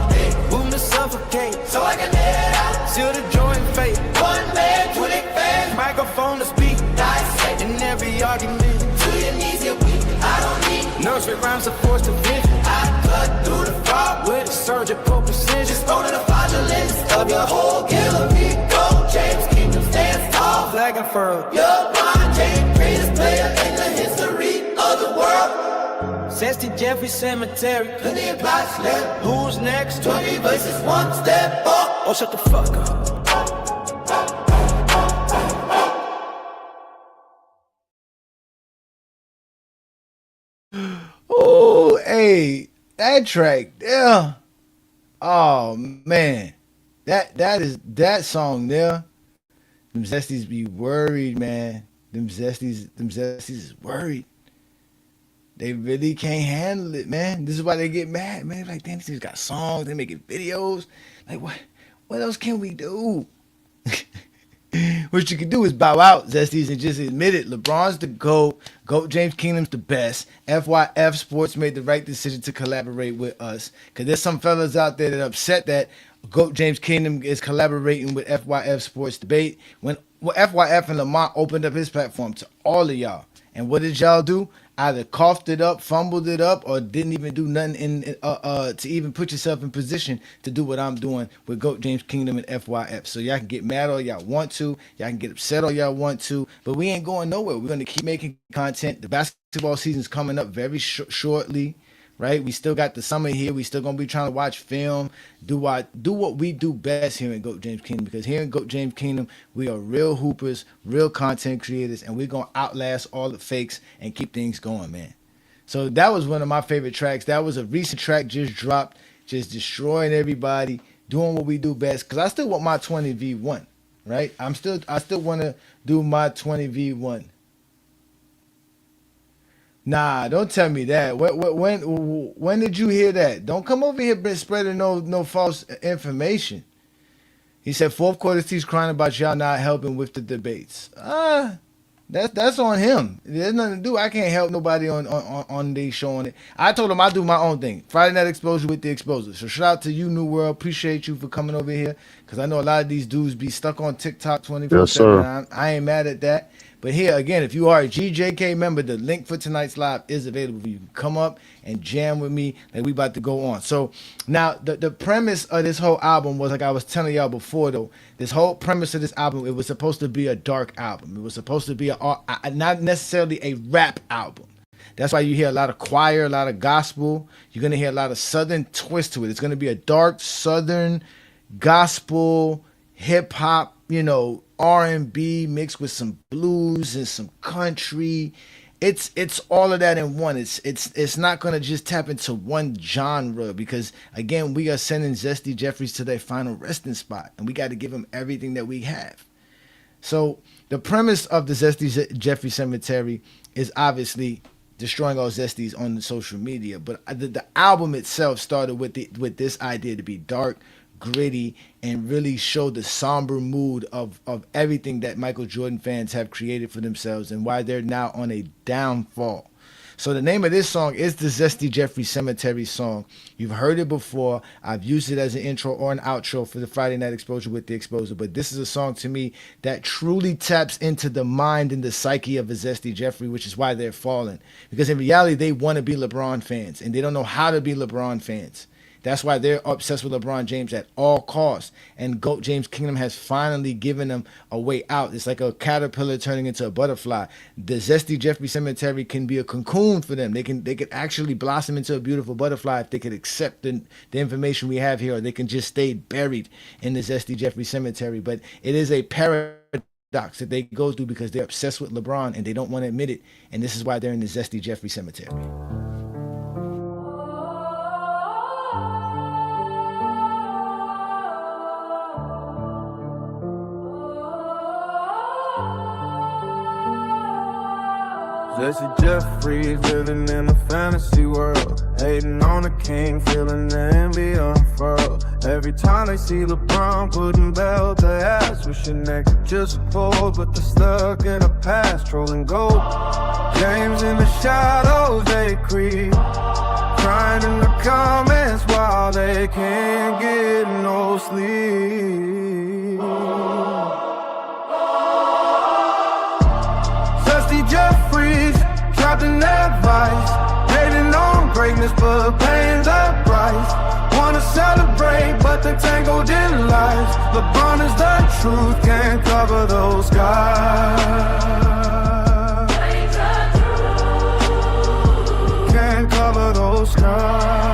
Boom to suffocate. So I can let it out. Seal the joy and faith. One man, 20 fans. Microphone to speak. Dissect in every argument. To your knees, you're weak. I don't need nursery rhymes are forced to vision. I cut through the frog with surgical precision. Exposing the fraudulence of your whole gallery. Go James Kingdom stands tall. Flag and furrow. You're blind, James, greatest player in the history of the world. Zesty Jeffrey Cemetery. Plenty of plots left. Who's next? 20 versus 1. Step up. Oh, shut the fuck up. Oh, hey, that track, yeah. Oh man, that song there. Them Zesties be worried, man. Them Zesties is worried. They really can't handle it, man. This is why they get mad, man. Like, damn, these dudes got songs, they making videos. Like, what else can we do? What you can do is bow out, Zesties, and just admit it. LeBron's the GOAT. GOAT James Kingdom's the best. FYF Sports made the right decision to collaborate with us. Because there's some fellas out there that are upset that GOAT James Kingdom is collaborating with FYF Sports Debate. When FYF and Lamont opened up his platform to all of y'all. And what did y'all do? Either coughed it up, fumbled it up, or didn't even do nothing to even put yourself in position to do what I'm doing with GOAT James Kingdom and FYF. So y'all can get mad all y'all want to. Y'all can get upset all y'all want to. But we ain't going nowhere. We're going to keep making content. The basketball season's coming up very shortly. Right, we still got the summer here. We still gonna be trying to watch film, do what we do best here in GOAT James Kingdom. Because here in GOAT James Kingdom, we are real hoopers, real content creators, and we're gonna outlast all the fakes and keep things going, man. So that was one of my favorite tracks. That was a recent track just dropped, just destroying everybody. doing what we do best. Because I still want my 20v1, right? I still want to do my 20v1. Nah, don't tell me that. When did you hear that? Don't come over here spreading no false information. He said fourth quarter he's crying about y'all not helping with the debates. That's on him. There's nothing to do. I can't help nobody on the show on it. I told him I do my own thing. Friday Night Exposure with the Exposure. So shout out to you, New World. Appreciate you for coming over here. Because I know a lot of these dudes be stuck on TikTok 24/7. Yes, sir. I ain't mad at that. But here, again, if you are a GJK member, the link for tonight's live is available. You can come up and jam with me like we about to go on. So now the premise of this whole album was, like I was telling y'all before, though, this whole premise of this album, it was supposed to be a dark album. It was supposed to be not necessarily a rap album. That's why you hear a lot of choir, a lot of gospel. You're going to hear a lot of Southern twist to it. It's going to be a dark Southern gospel, hip-hop, R&B mixed with some blues and some country. It's all of that in one. It's not gonna just tap into one genre, because again, we are sending Zesty Jeffries to their final resting spot, and we got to give them everything that we have. So the premise of the Zesty Jeffrey Cemetery is obviously destroying all Zesties on the social media, but the album itself started with this idea to be dark, gritty, and really show the somber mood of everything that Michael Jordan fans have created for themselves and why they're now on a downfall. So the name of this song is the Zesty Jeffrey Cemetery song. You've heard it before. I've used it as an intro or an outro for the Friday Night Exposure with the Exposure, but this is a song to me that truly taps into the mind and the psyche of a Zesty Jeffrey, which is why they're falling. Because in reality, they want to be LeBron fans, and they don't know how to be LeBron fans. That's why they're obsessed with LeBron James at all costs. And GOAT James Kingdom has finally given them a way out. It's like a caterpillar turning into a butterfly. The Zesty Jeffrey Cemetery can be a cocoon for them. They could actually blossom into a beautiful butterfly if they could accept the information we have here, or they can just stay buried in the Zesty Jeffrey Cemetery. But it is a paradox that they go through because they're obsessed with LeBron and they don't want to admit it. And this is why they're in the Zesty Jeffrey Cemetery. Jesse Jeffries living in a fantasy world, hating on the king, feeling the envy unfurled. Every time they see LeBron putting belt to ass, wishing they could just fold, but they're stuck in the past, trolling gold. James in the shadows they creep, crying in the comments while they can't get no sleep. Zesty Jeffries, trapped in their vice, hating on greatness but paying the price. Wanna celebrate but they're tangled in lies. LeBron is the truth, can't cover those skies. Can't cover those skies.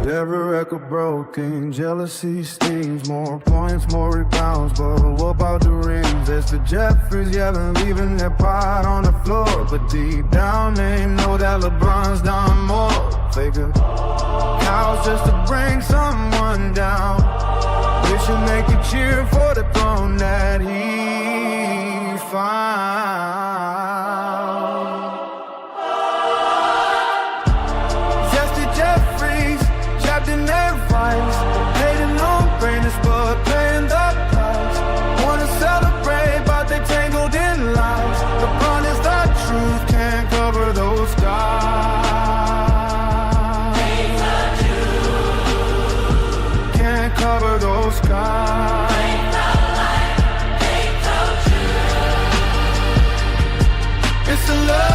Every record broken, jealousy stings, more points, more rebounds, but what about the rings? It's the Jeffries yelling, leaving their pride on the floor, but deep down they know that LeBron's done more. Figure cows just to bring someone down, wishing they could cheer for the throne that he found. Zesty Jeffries, in their vice, hating on greatness but paying the price. Wanna celebrate but they tangled in lies. LeBron is the truth, can't cover those skies. Can't cover those skies. It's the love.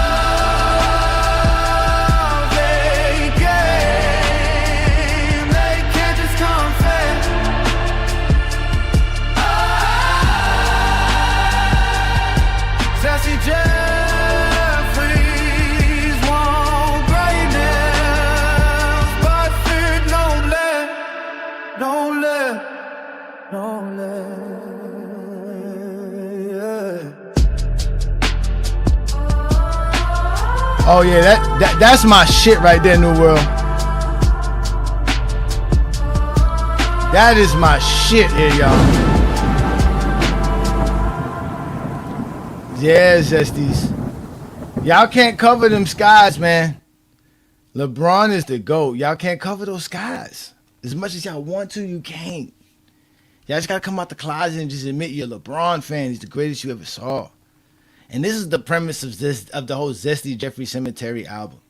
Oh yeah, that's my shit right there, New World. That is my shit here, y'all. Yeah, Zesties. Y'all can't cover them skies, man. LeBron is the GOAT. Y'all can't cover those skies. As much as y'all want to, you can't. Y'all just gotta come out the closet and just admit you're a LeBron fan. He's the greatest you ever saw. And this is the premise of the whole Zesty Jeffrey Cemetery album.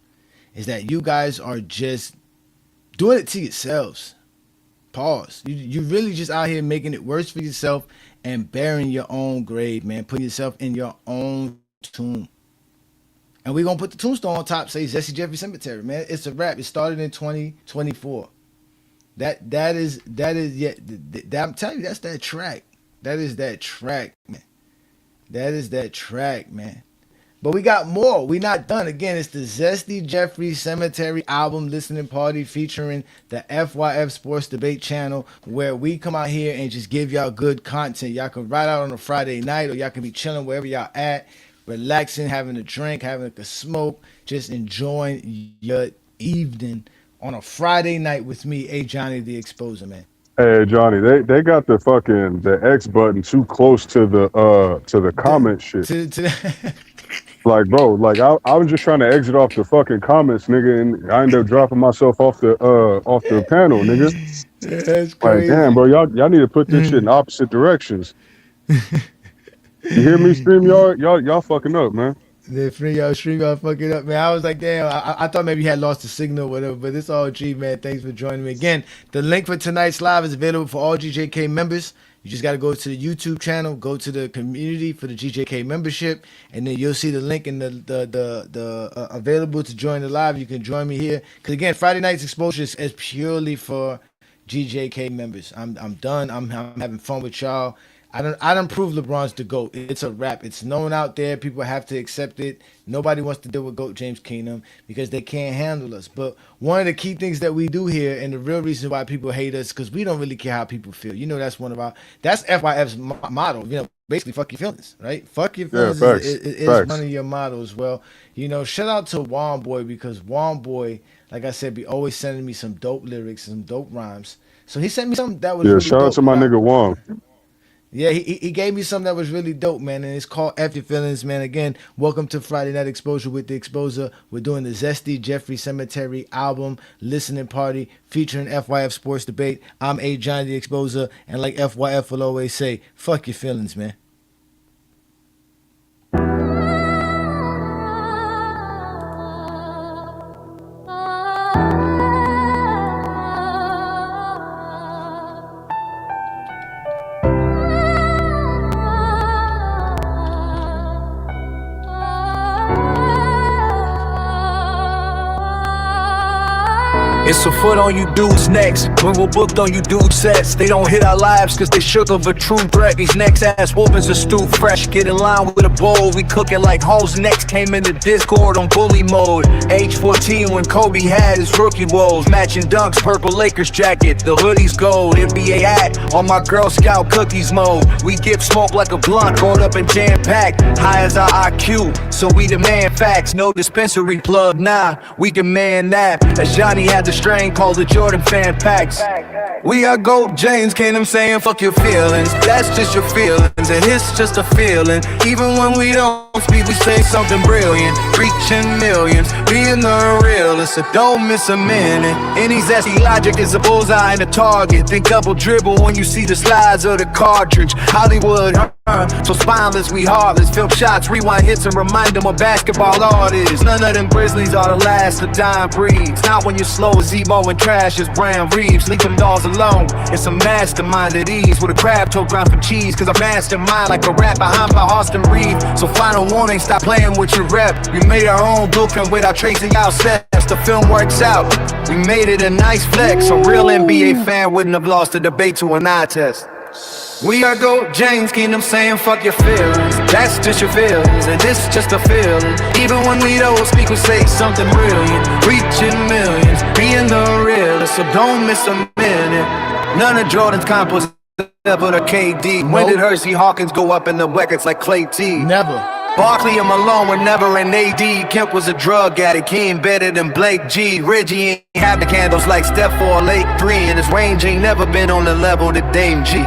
Is that you guys are just doing it to yourselves. Pause. You really just out here making it worse for yourself and burying your own grave, man. Putting yourself in your own tomb. And we're going to put the tombstone on top, say Zesty Jeffrey Cemetery, man. It's a wrap. It started in 2024. That is I'm telling you, that's that track. That is that track, man. That is that track, man. But we got more. We not done. Again, it's the Zesty Jeffrey Cemetery album listening party featuring the FYF Sports Debate channel, where we come out here and just give y'all good content. Y'all can ride out on a Friday night, or y'all can be chilling wherever y'all at, relaxing, having a drink, having a smoke, just enjoying your evening on a Friday night with me, Ajani the Exposer, man. Hey Johnny, they got the X button too close to the comment shit. Like, bro, like I was just trying to exit off the fucking comments, nigga, and I ended up dropping myself off the panel, nigga. Yeah, that's crazy. Like, damn, bro, y'all need to put this shit in opposite directions. You hear me, StreamYard? Y'all fucking up, man. The stream y'all fucking up, man. I was like, damn, I thought maybe you had lost the signal or whatever, but it's all G, man. Thanks for joining me. Again, the link for tonight's live is available for all GJK members. You just got to go to the YouTube channel, go to the community for the GJK membership, and then you'll see the link in the available to join the live. You can join me here. Because, again, Friday night's exposure is purely for GJK members. I'm done. I'm having fun with y'all. I don't prove LeBron's the GOAT. It's a wrap. It's known out there. People have to accept it. Nobody wants to deal with GOAT James Kingdom because they can't handle us. But one of the key things that we do here, and the real reason why people hate us, because we don't really care how people feel. You know, that's FYF's motto. You know, basically, fuck your feelings, right? Fuck your feelings is one of your mottos. Well, you know, shout out to Juan Boy, because Juan Boy, like I said, be always sending me some dope lyrics, some dope rhymes. So he sent me something that was really shout dope. out to my nigga Juan. Yeah, he gave me something that was really dope, man, and it's called F Your Feelings, man. Again, welcome to Friday Night Exposure with the Exposer. We're doing the Zesty Jeffrey Cemetery album listening party featuring FYF Sports Debate. I'm Ajani the Exposer, and like FYF will always say, fuck your feelings, man. It's a foot on you dudes next. When we're booked on you dude sets, they don't hit our lives cause they shook of a true threat. These next ass whoopings are stew fresh. Get in line with a bowl, we cooking like hoes. Next came in the Discord on bully mode. Age 14 when Kobe had his rookie woes. Matching dunks, purple Lakers jacket, the hoodies gold. NBA hat on my Girl Scout cookies mode. We give smoke like a blunt, rolled up and jam packed. High as our IQ, so we demand facts. No dispensary plug, nah, we demand that. As Johnny had the strain called the Jordan fan packs. We are GOAT James Kingdom saying fuck your feelings. That's just your feelings and it's just a feeling. Even when we don't speak, we say something brilliant. Reaching millions, being the realest, so don't miss a minute. Any zesty logic is a bullseye and a target. Think double dribble when you see the slides of the cartridge. Hollywood, so spineless, we heartless. Film shots, rewind hits and remind them what basketball art is. None of them Grizzlies are the last of dime breeds. Not when you're slow as Emo and trash as Brown Reeves. Leave them dolls alone. It's a mastermind at ease with a crab toe ground for cheese. Cause I mastermind like a rat behind by Austin Reed. So final warning, stop playing with your rep. We made our own blueprint without tracing out steps. The film works out. We made it a nice flex. A real NBA fan wouldn't have lost the debate to an eye test. We are GOAT James Kingdom saying fuck your feelings. That's just your feelings and it's just a feeling. Even when we don't speak, we say something brilliant. Reaching millions, being the realest, so don't miss a minute. None of Jordan's compositions ever the KD. When did Hersey Hawkins go up in the records like Clay T? Never. Barkley and Malone were never an AD. Kemp was a drug addict, he ain't better than Blake G. Reggie ain't had the candles like Steph for a late 3, and his range ain't never been on the level that Dame G.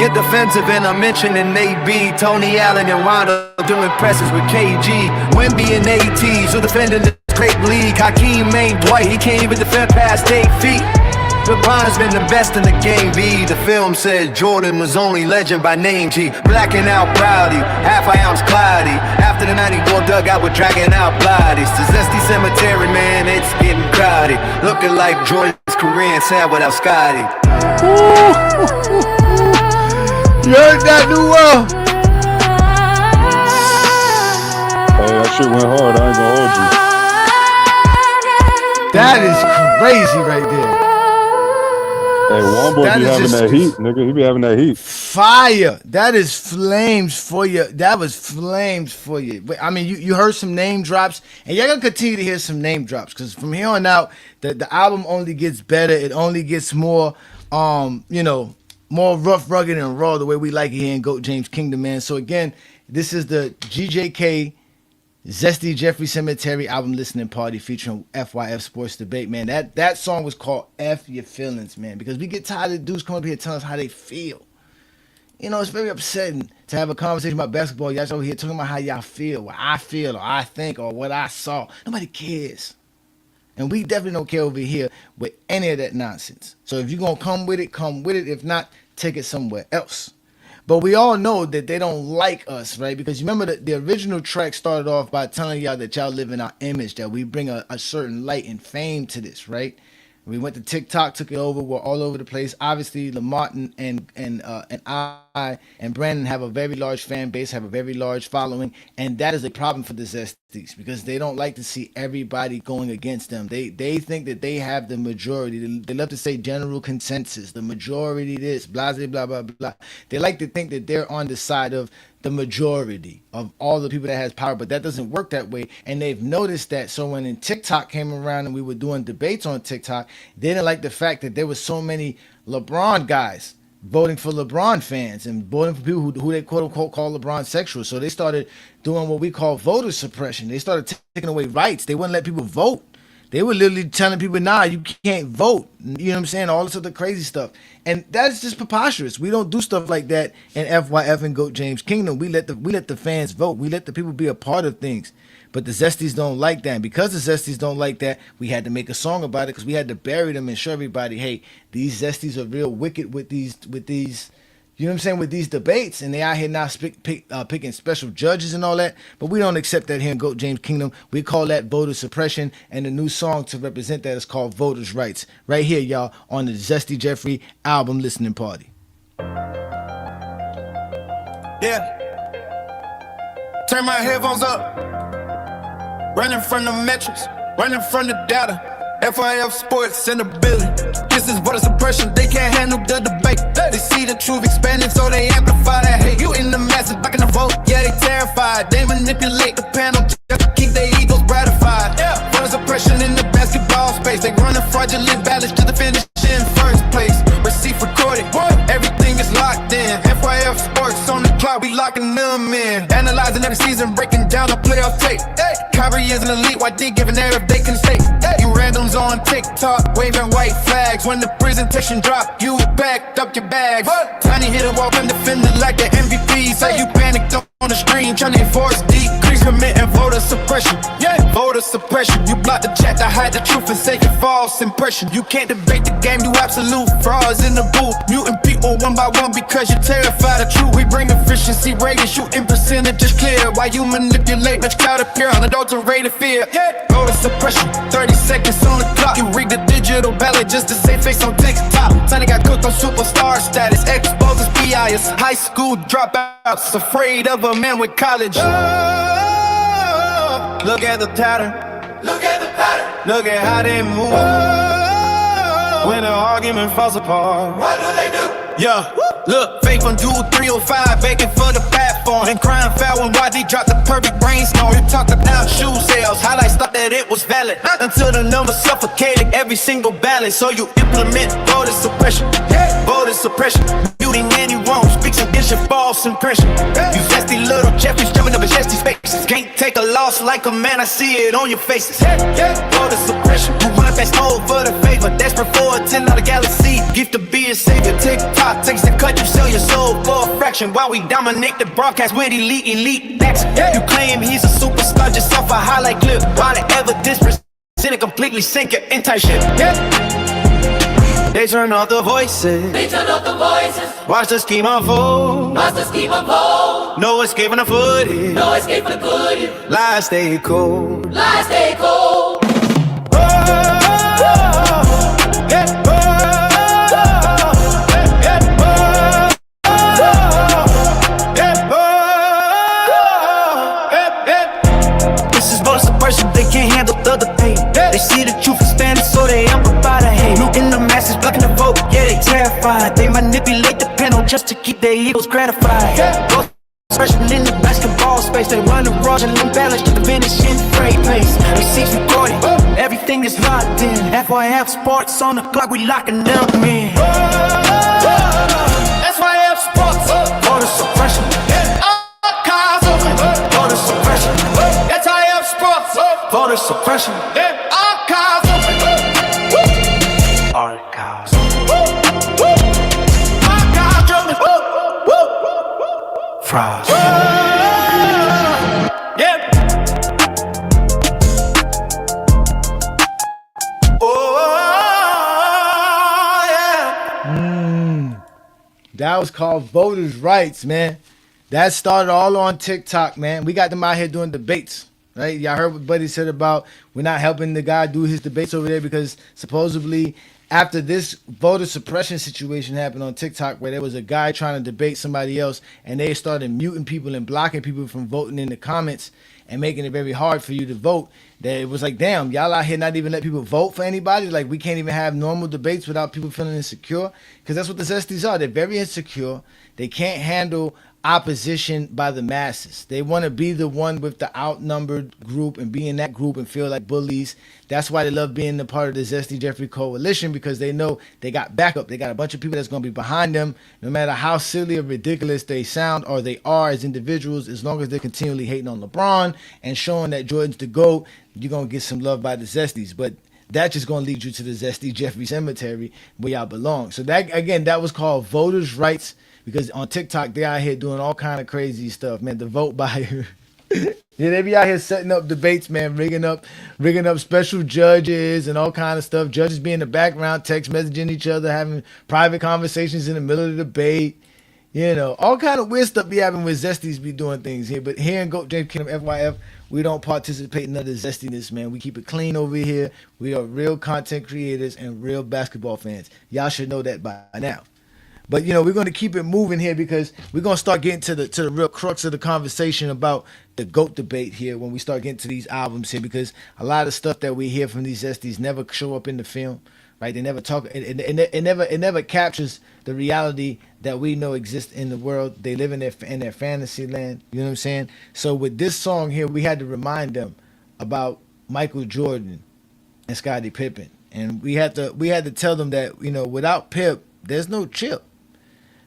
Get defensive and I'm mentioning AB, Tony Allen and Rondo doing presses with KG. Wemby and AT, so defending the great league. Hakeem ain't Dwight, he can't even defend past 8 feet. LeBron has been the best in the game, B. The film said Jordan was only legend by name, G. Blacking out proudly, half an ounce cloudy. After the 94 dugout, we're dragging out bodies. The Zesty Cemetery, man, it's getting crowded. Looking like Jordan's career in sad without Scotty. You heard that, New World? Hey, that shit went hard. I ain't gonna hold you. That is crazy right there. Hey, one boy That be is having just that heat, nigga. He be having that heat. Fire. That is flames for you. That was flames for you. I mean, you heard some name drops, and you're going to continue to hear some name drops, because from here on out, the album only gets better. It only gets more, more rough, rugged, and raw, the way we like it here in GOAT James Kingdom, man. So again, this is the GJK Zesty Jeffrey Cemetery album listening party featuring FYF Sports Debate, man. That song was called F Your Feelings, man, because we get tired of dudes coming up here telling us how they feel. You know, it's very upsetting to have a conversation about basketball. Y'all over here talking about how y'all feel, what I feel, or I think, or what I saw. Nobody cares. And we definitely don't care over here with any of that nonsense. So if you're going to come with it, come with it. If not, take it somewhere else. But we all know that they don't like us, right? Because you remember the original track started off by telling y'all that y'all live in our image, that we bring a certain light and fame to this, right? We went to TikTok, took it over. We're all over the place. Obviously, Lamont and I and Brandon have a very large fan base, have a very large following, and that is a problem for the Zesties, because they don't like to see everybody going against them. They think that they have the majority. They love to say general consensus, the majority this, blah, blah, blah, blah, blah. They like to think that they're on the side of the majority of all the people that has power, but that doesn't work that way, and they've noticed that. So when TikTok came around and we were doing debates on TikTok, they didn't like the fact that there was so many LeBron guys voting for LeBron fans and voting for people who they quote unquote call LeBron sexual. So they started doing what we call voter suppression. They started taking away rights. They wouldn't let people vote. They were literally telling people, nah, you can't vote. You know what I'm saying? All this other crazy stuff. And that's just preposterous. We don't do stuff like that in FYF and GOAT James Kingdom. We let the fans vote. We let the people be a part of things. But the Zesties don't like that. And because the Zesties don't like that, we had to make a song about it, because we had to bury them and show everybody, hey, these Zesties are real wicked with these, you know what I'm saying, with these debates, and they out here now picking special judges and all that. But we don't accept that here in GOAT James Kingdom. We call that voter suppression, and the new song to represent that is called Voters' Rights. Right here, y'all, on the Zesty Jeffrey album listening party. Yeah. Turn my headphones up. Running from the metrics, running from the data. FYF Sports in the building. This is voter suppression, they can't handle the debate. They see the truth expanding, so they amplify that hate. You in the masses, blocking the vote, yeah, they terrified. They manipulate the panel just to keep their egos gratified. Voter suppression in the basketball space. They running fraudulent ballots to the finish in first place. Receipt recorded, everything is locked in. FYF Sports on the clock, we locking them in. Analyzing every season, breaking down the playoff tape. Kyrie is an elite, why they giving there if they can stay? You randoms on TikTok, waving white flags. When the presentation drop, you backed up your bags. Tiny hit a walk and defender like the MVP. Say you panicked on the stream, trying to enforce decrease, committing voter suppression. Voter suppression. You block the chat to hide the truth and say a false impression. You can't debate the game, you absolute frauds in the booth. Muting people one by one because you're terrified of truth. We bring efficiency ratings, shooting percentages clear. While you manipulate, much cloud appear unadulterated fear. Voter suppression, 30 seconds on the clock. You read the digital ballot just to save face on TikTok. Sonny got cooked on superstar status, exposes BIS, high school dropouts, afraid of a man with college. Look at the pattern. Look at the pattern. Look at how they move. When an argument falls apart, what do they do? Yeah, look, fake on dude 305, begging for the platform, and crying foul when YD dropped the perfect brainstorm. You talked about shoe sales, highlights thought that it was valid, until the numbers suffocated every single ballot. So you implement voter suppression, voter suppression, muting any wrong, speaks against your false false impression. You zesty little Jeffries jumping up in zesty spaces. Can't take a loss like a man, I see it on your faces. Voter suppression, who run fast over the favor. Desperate for a $10 galaxy, gift to be a savior. TikTok takes the cut, you sell your soul for a fraction. While we dominate the broadcast with elite backs. You claim he's a superstar just off a highlight clip. While the evidence presented completely sink your entire ship. They turn off the voices. They turn off the voices. Watch the scheme unfold. Watch the scheme unfold. No escaping the footage. No escape for the good. Lies stay cold. Lies stay cold. This is voter suppression, they can't handle the other pain. They see the truth in Spanish, so they amplify the hate. Looting the masses, blocking the vote, yeah, they terrified. They manipulate the panel just to keep their egos gratified. Voter suppression in the basketball space, they run the fraudulent balance to the finish in freight pace. Receipts recorded, everything is locked in. FYF sports on the clock, we locking them in. FYF sports, voter suppression. Archives open, voter suppression. FYF sports, voter suppression. Archives open, archives. Archives open, fries. Yeah. That was called Voters' Rights, man. That started all on TikTok, man. We got them out here doing debates, right? Y'all heard what Buddy said about we're not helping the guy do his debates over there because supposedly after this voter suppression situation happened on TikTok where there was a guy trying to debate somebody else and they started muting people and blocking people from voting in the comments and making it very hard for you to vote, that it was like, damn, y'all out here not even let people vote for anybody. Like, we can't even have normal debates without people feeling insecure, because that's what the Zesties are. They're very insecure. They can't handle opposition by the masses. They want to be the one with the outnumbered group and be in that group and feel like bullies. That's why they love being a part of the Zesty Jeffrey coalition, because they know they got backup. They got a bunch of people that's going to be behind them, no matter how silly or ridiculous they sound or they are as individuals. As long as they're continually hating on LeBron and showing that Jordan's the GOAT, you're going to get some love by the Zesties. But that's just going to lead you to the Zesty Jeffrey cemetery where y'all belong. So that, again, that was called Voters' Rights, because on TikTok, they out here doing all kind of crazy stuff, man. The vote buyer. Yeah, they be out here setting up debates, man, rigging up special judges and all kind of stuff. Judges be in the background, text messaging each other, having private conversations in the middle of the debate. You know, all kind of weird stuff be happening with Zesties be doing things here. But here in GJK and FYF, we don't participate in none of the zestiness, man. We keep it clean over here. We are real content creators and real basketball fans. Y'all should know that by now. But, you know, we're going to keep it moving here because we're going to start getting to the real crux of the conversation about the GOAT debate here when we start getting to these albums here, because a lot of stuff that we hear from these Zesties never show up in the film, right? They never talk. It never captures the reality that we know exists in the world. They live in their fantasy land. You know what I'm saying? So with this song here, we had to remind them about Michael Jordan and Scottie Pippen. And we had to tell them that, you know, without Pip, there's no Chip.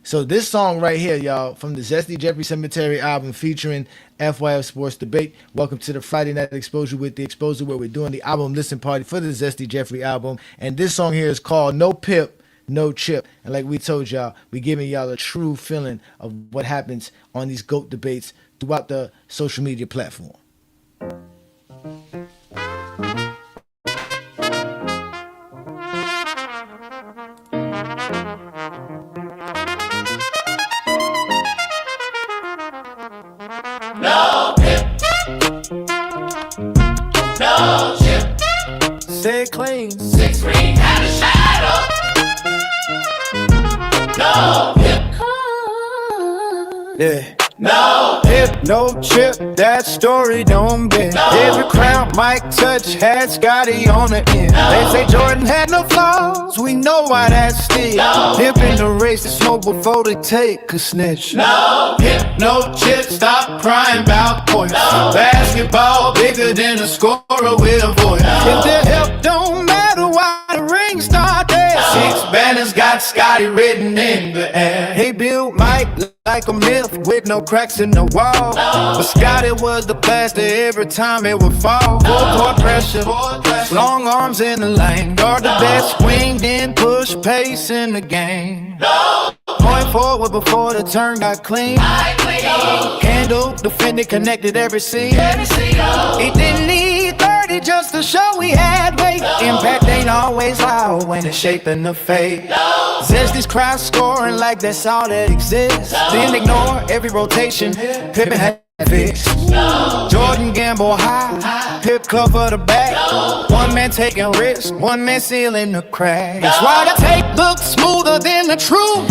So this song right here, y'all, from the Zesty Jeffrey Cemetery album featuring FYF Sports Debate. Welcome to the Friday Night Exposure with the Exposure, where we're doing the album listen party for the Zesty Jeffrey album. And this song here is called No Pip, No Chip. And like we told y'all, we're giving y'all a true feeling of what happens on these GOAT debates throughout the social media platform. No Pip, no Chip. Stay clean. 6 ring had a shadow. No Pip, Yeah. no Pip, no Chip, that story don't bend. No. Every crown Mike touch had Scotty on the end. No. They say Jordan had no flaws, we know why that's still. No. Pip in the race, it's smoke before they take a snitch. No Pip, No Chip, stop crying about points. No. Basketball bigger than a scorer with a voice. No. If the help don't matter, why the ring start there? No. 6 banners got got Scotty written in the air. He built Mike like a myth with no cracks in the wall. But Scotty was the best every time it would fall. Full court pressure, long arms in the lane. Guard the best, winged in, push pace in the game. Point forward before the turn got clean. Handle, defended, connected every scene. He didn't need 30 just to show he had weight. Impact ain't always loud when it's shaping the fate. Zesty's crowd scoring like that's all that exists. Didn't ignore every rotation. Pippen had fixed. Jordan gamble high, Pip cover the back. One man taking risks, one man sealing the crack. That's why the tape looks smoother than the truth.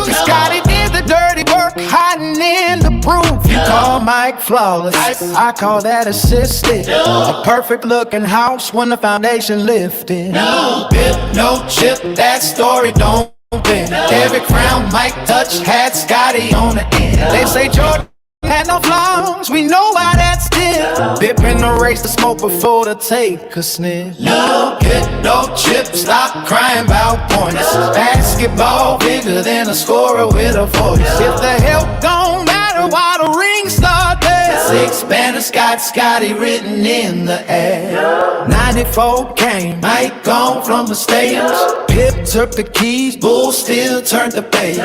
Scotty did the dirty work, hiding in the proof. You call Mike flawless, I call that assisted. A perfect looking house when the foundation lifted. No bit, no chip, that story don't bend. Every crown Mike touched had Scotty on the end. They say Jordan had no flaws, we know why that's still. Dip in the race to smoke before the take a sniff. No hit, no chip, stop crying about points. Basketball bigger than a scorer with a voice. If the help don't matter, why the ring start there? Six banners got Scotty written in the air. 94 came, Mike gone from the stage. Pip took the keys, Bull still turned the page.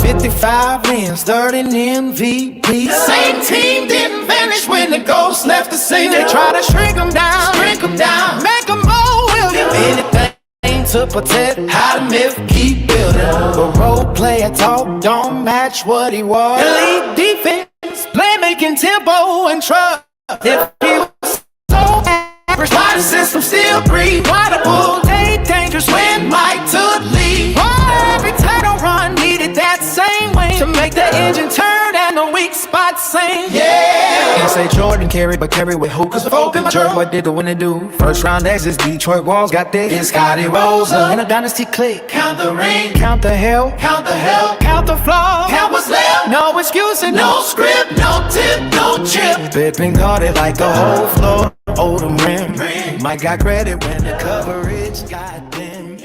55 wins, 30 MVP. Same team didn't vanish when the ghosts left the scene. They try to shrink them down, make them more William. Anything to protect how the myth keep building. But role player talk don't match what he was. Elite defense, playmaking tempo and trust. If he was so average, why the system still breathe? Why the bull stay dangerous when Mike took lead? Why every title run needed that same way to make the engine turn and the weak spot sing? Yeah. Can't say Jordan carried, but carry with who? Cause the folk in my Jordan, what did the winner do? First round exits, Detroit Walls got this. It's Scotty Rosa in a dynasty click. Count the ring, count the hell, count the hell, count the flaws, count what's left. No excuse and no script, no tip, no chip. Pippen got it like the whole floor. Oldham rim. Mike got credit when the coverage got them.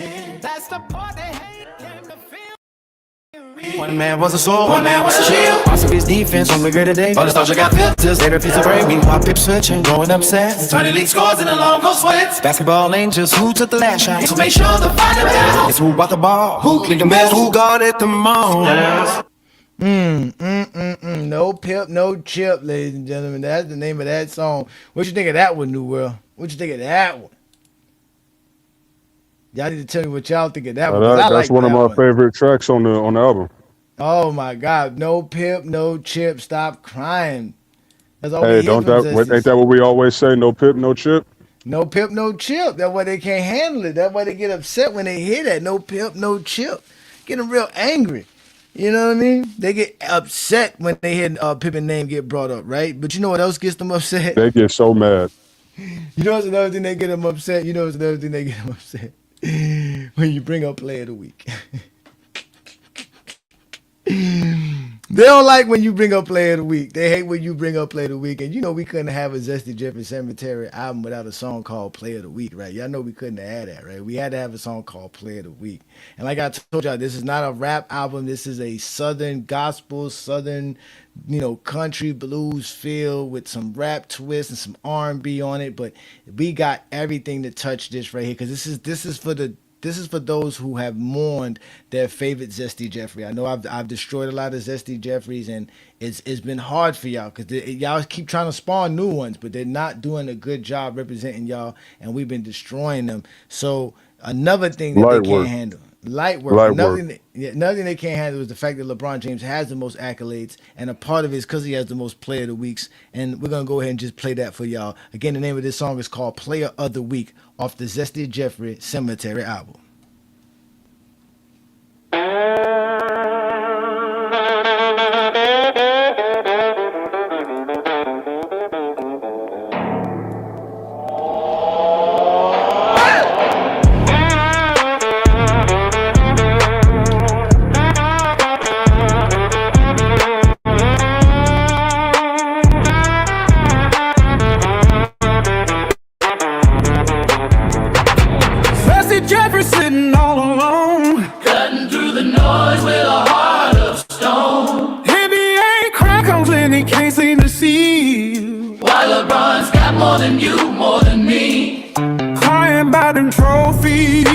That's the part they hate. Came to feel. One man was a sword, one man was a shield. Also his defense on the good today. All the stars got filters, they refuse to break. Meanwhile, Pip switching, going upset. 20 league scores in the long go sweats. Basketball ain't just who took the last shot. So make sure the final down. It's who bought the ball, who cleaned the mess, who guarded the most. No Pip, no chip, ladies and gentlemen. That's the name of that song. What you think of that one, New World? What you think of that one? Y'all need to tell me what y'all think of that one. That's like one of my one. favorite tracks on the album. Oh my God! No Pip, no chip. Stop crying. That's all Hey, ain't that what we always say? No Pip, no chip. No Pip, no chip. That's why they can't handle it. That's why they get upset when they hear that. No Pip, no chip. Getting real angry. You know what I mean? They get upset when they hear Pippin's name get brought up, right? But you know what else gets them upset? They get so mad. You know what's another thing they get them upset? You know what's another thing they get them upset? When you bring up Player of the Week. They don't like when you bring up Player of the Week. They hate when you bring up Player of the Week. And you know we couldn't have a Zesty Jeffrey Cemetery album without a song called Player of the Week, right? Y'all know we couldn't have had that, right? We had to have a song called Player of the Week. And like I told y'all, this is not a rap album. This is a southern gospel, southern, country blues feel with some rap twists and some R&B on it. But we got everything to touch this right here because this is for those who have mourned their favorite Zesty Jeffrey. I know I've destroyed a lot of Zesty Jeffries, and it's been hard for y'all because y'all keep trying to spawn new ones, but they're not doing a good job representing y'all, and we've been destroying them. So another thing that they can't handle. Light work. Another thing they can't handle is the fact that LeBron James has the most accolades, and a part of it is because he has the most Player of the Weeks. And we're going to go ahead and just play that for y'all. Again, the name of this song is called Player of the Week off the Zesty Jeffrey Cemetery album. Jeffrey sitting all alone, cutting and he can't seem to see you. Why LeBron's got more than you, more than me. Crying about them trophies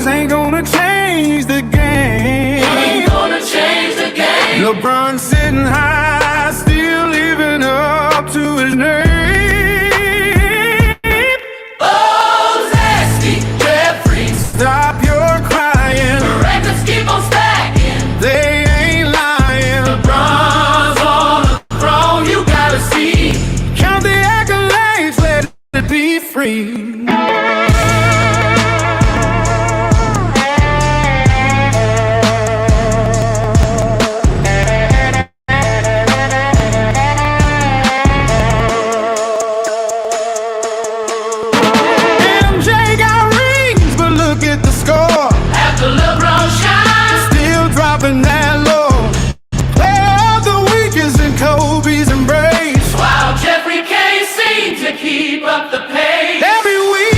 ain't gonna change the game. Ain't gonna change the game. LeBron sitting high, still living up to his name. Oh, Zesty Jeffries, Stop your crying. the records keep on stacking. They ain't lying. LeBron's on the throne, you gotta see. Count the accolades, let it be free. MJ got rings, but look at the score. After LeBron shines, Still dropping that low. Player of the week is in Kobe's embrace. while Jeffrey can't seem to keep up the pace. Every week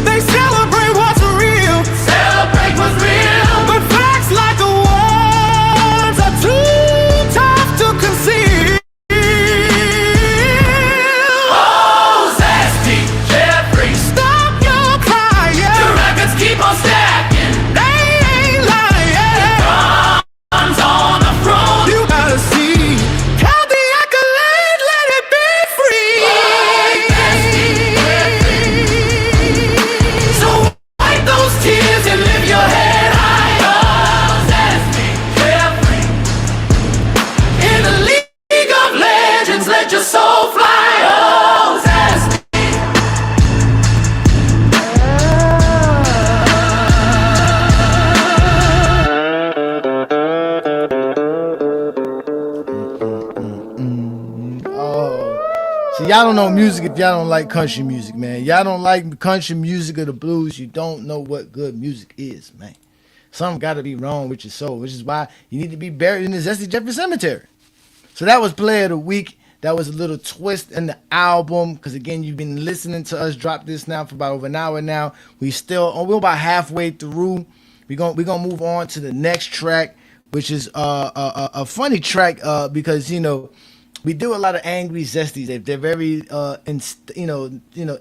they celebrate what's real, Celebrate what's real. but facts like the ones are too tough to conceal. Oh, Zesty Jeffries, Stop your the crying. records keep on stacking. They ain't lying. LeBron's on the throne. You gotta see. Count the accolades, let it be free. So wipe those tears and lift your head high. Oh, Zesty Jeffries, in the league of legends, let your soul fly. Oh, Zesty. Oh, see, y'all don't know music if y'all don't like country music, man. Y'all don't like country music or the blues. You don't know what good music is, man. Something got to be wrong with your soul, which is why you need to be buried in the Zesty Jeffrey Cemetery. So that was Play of the Week. That was a little twist in the album, because again, you've been listening to us drop this now for about over an hour now. We're about halfway through. We're gonna move on to the next track, which is a funny track because we do a lot of angry Zesties. They're very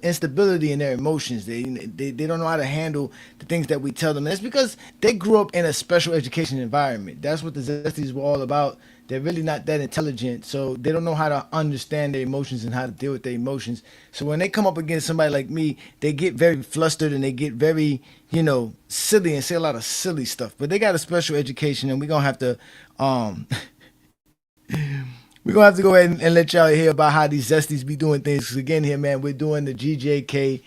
instability in their emotions. They don't know how to handle the things that we tell them. And that's because they grew up in a special education environment. That's what the Zesties were all about. They're really not that intelligent, so they don't know how to understand their emotions and how to deal with their emotions. So when they come up against somebody like me, they get very flustered and they get very, silly and say a lot of silly stuff. But they got a special education, and we're gonna have to we're going to have to go ahead and let y'all hear about how these Zesties be doing things. Because again here, man, we're doing the GJK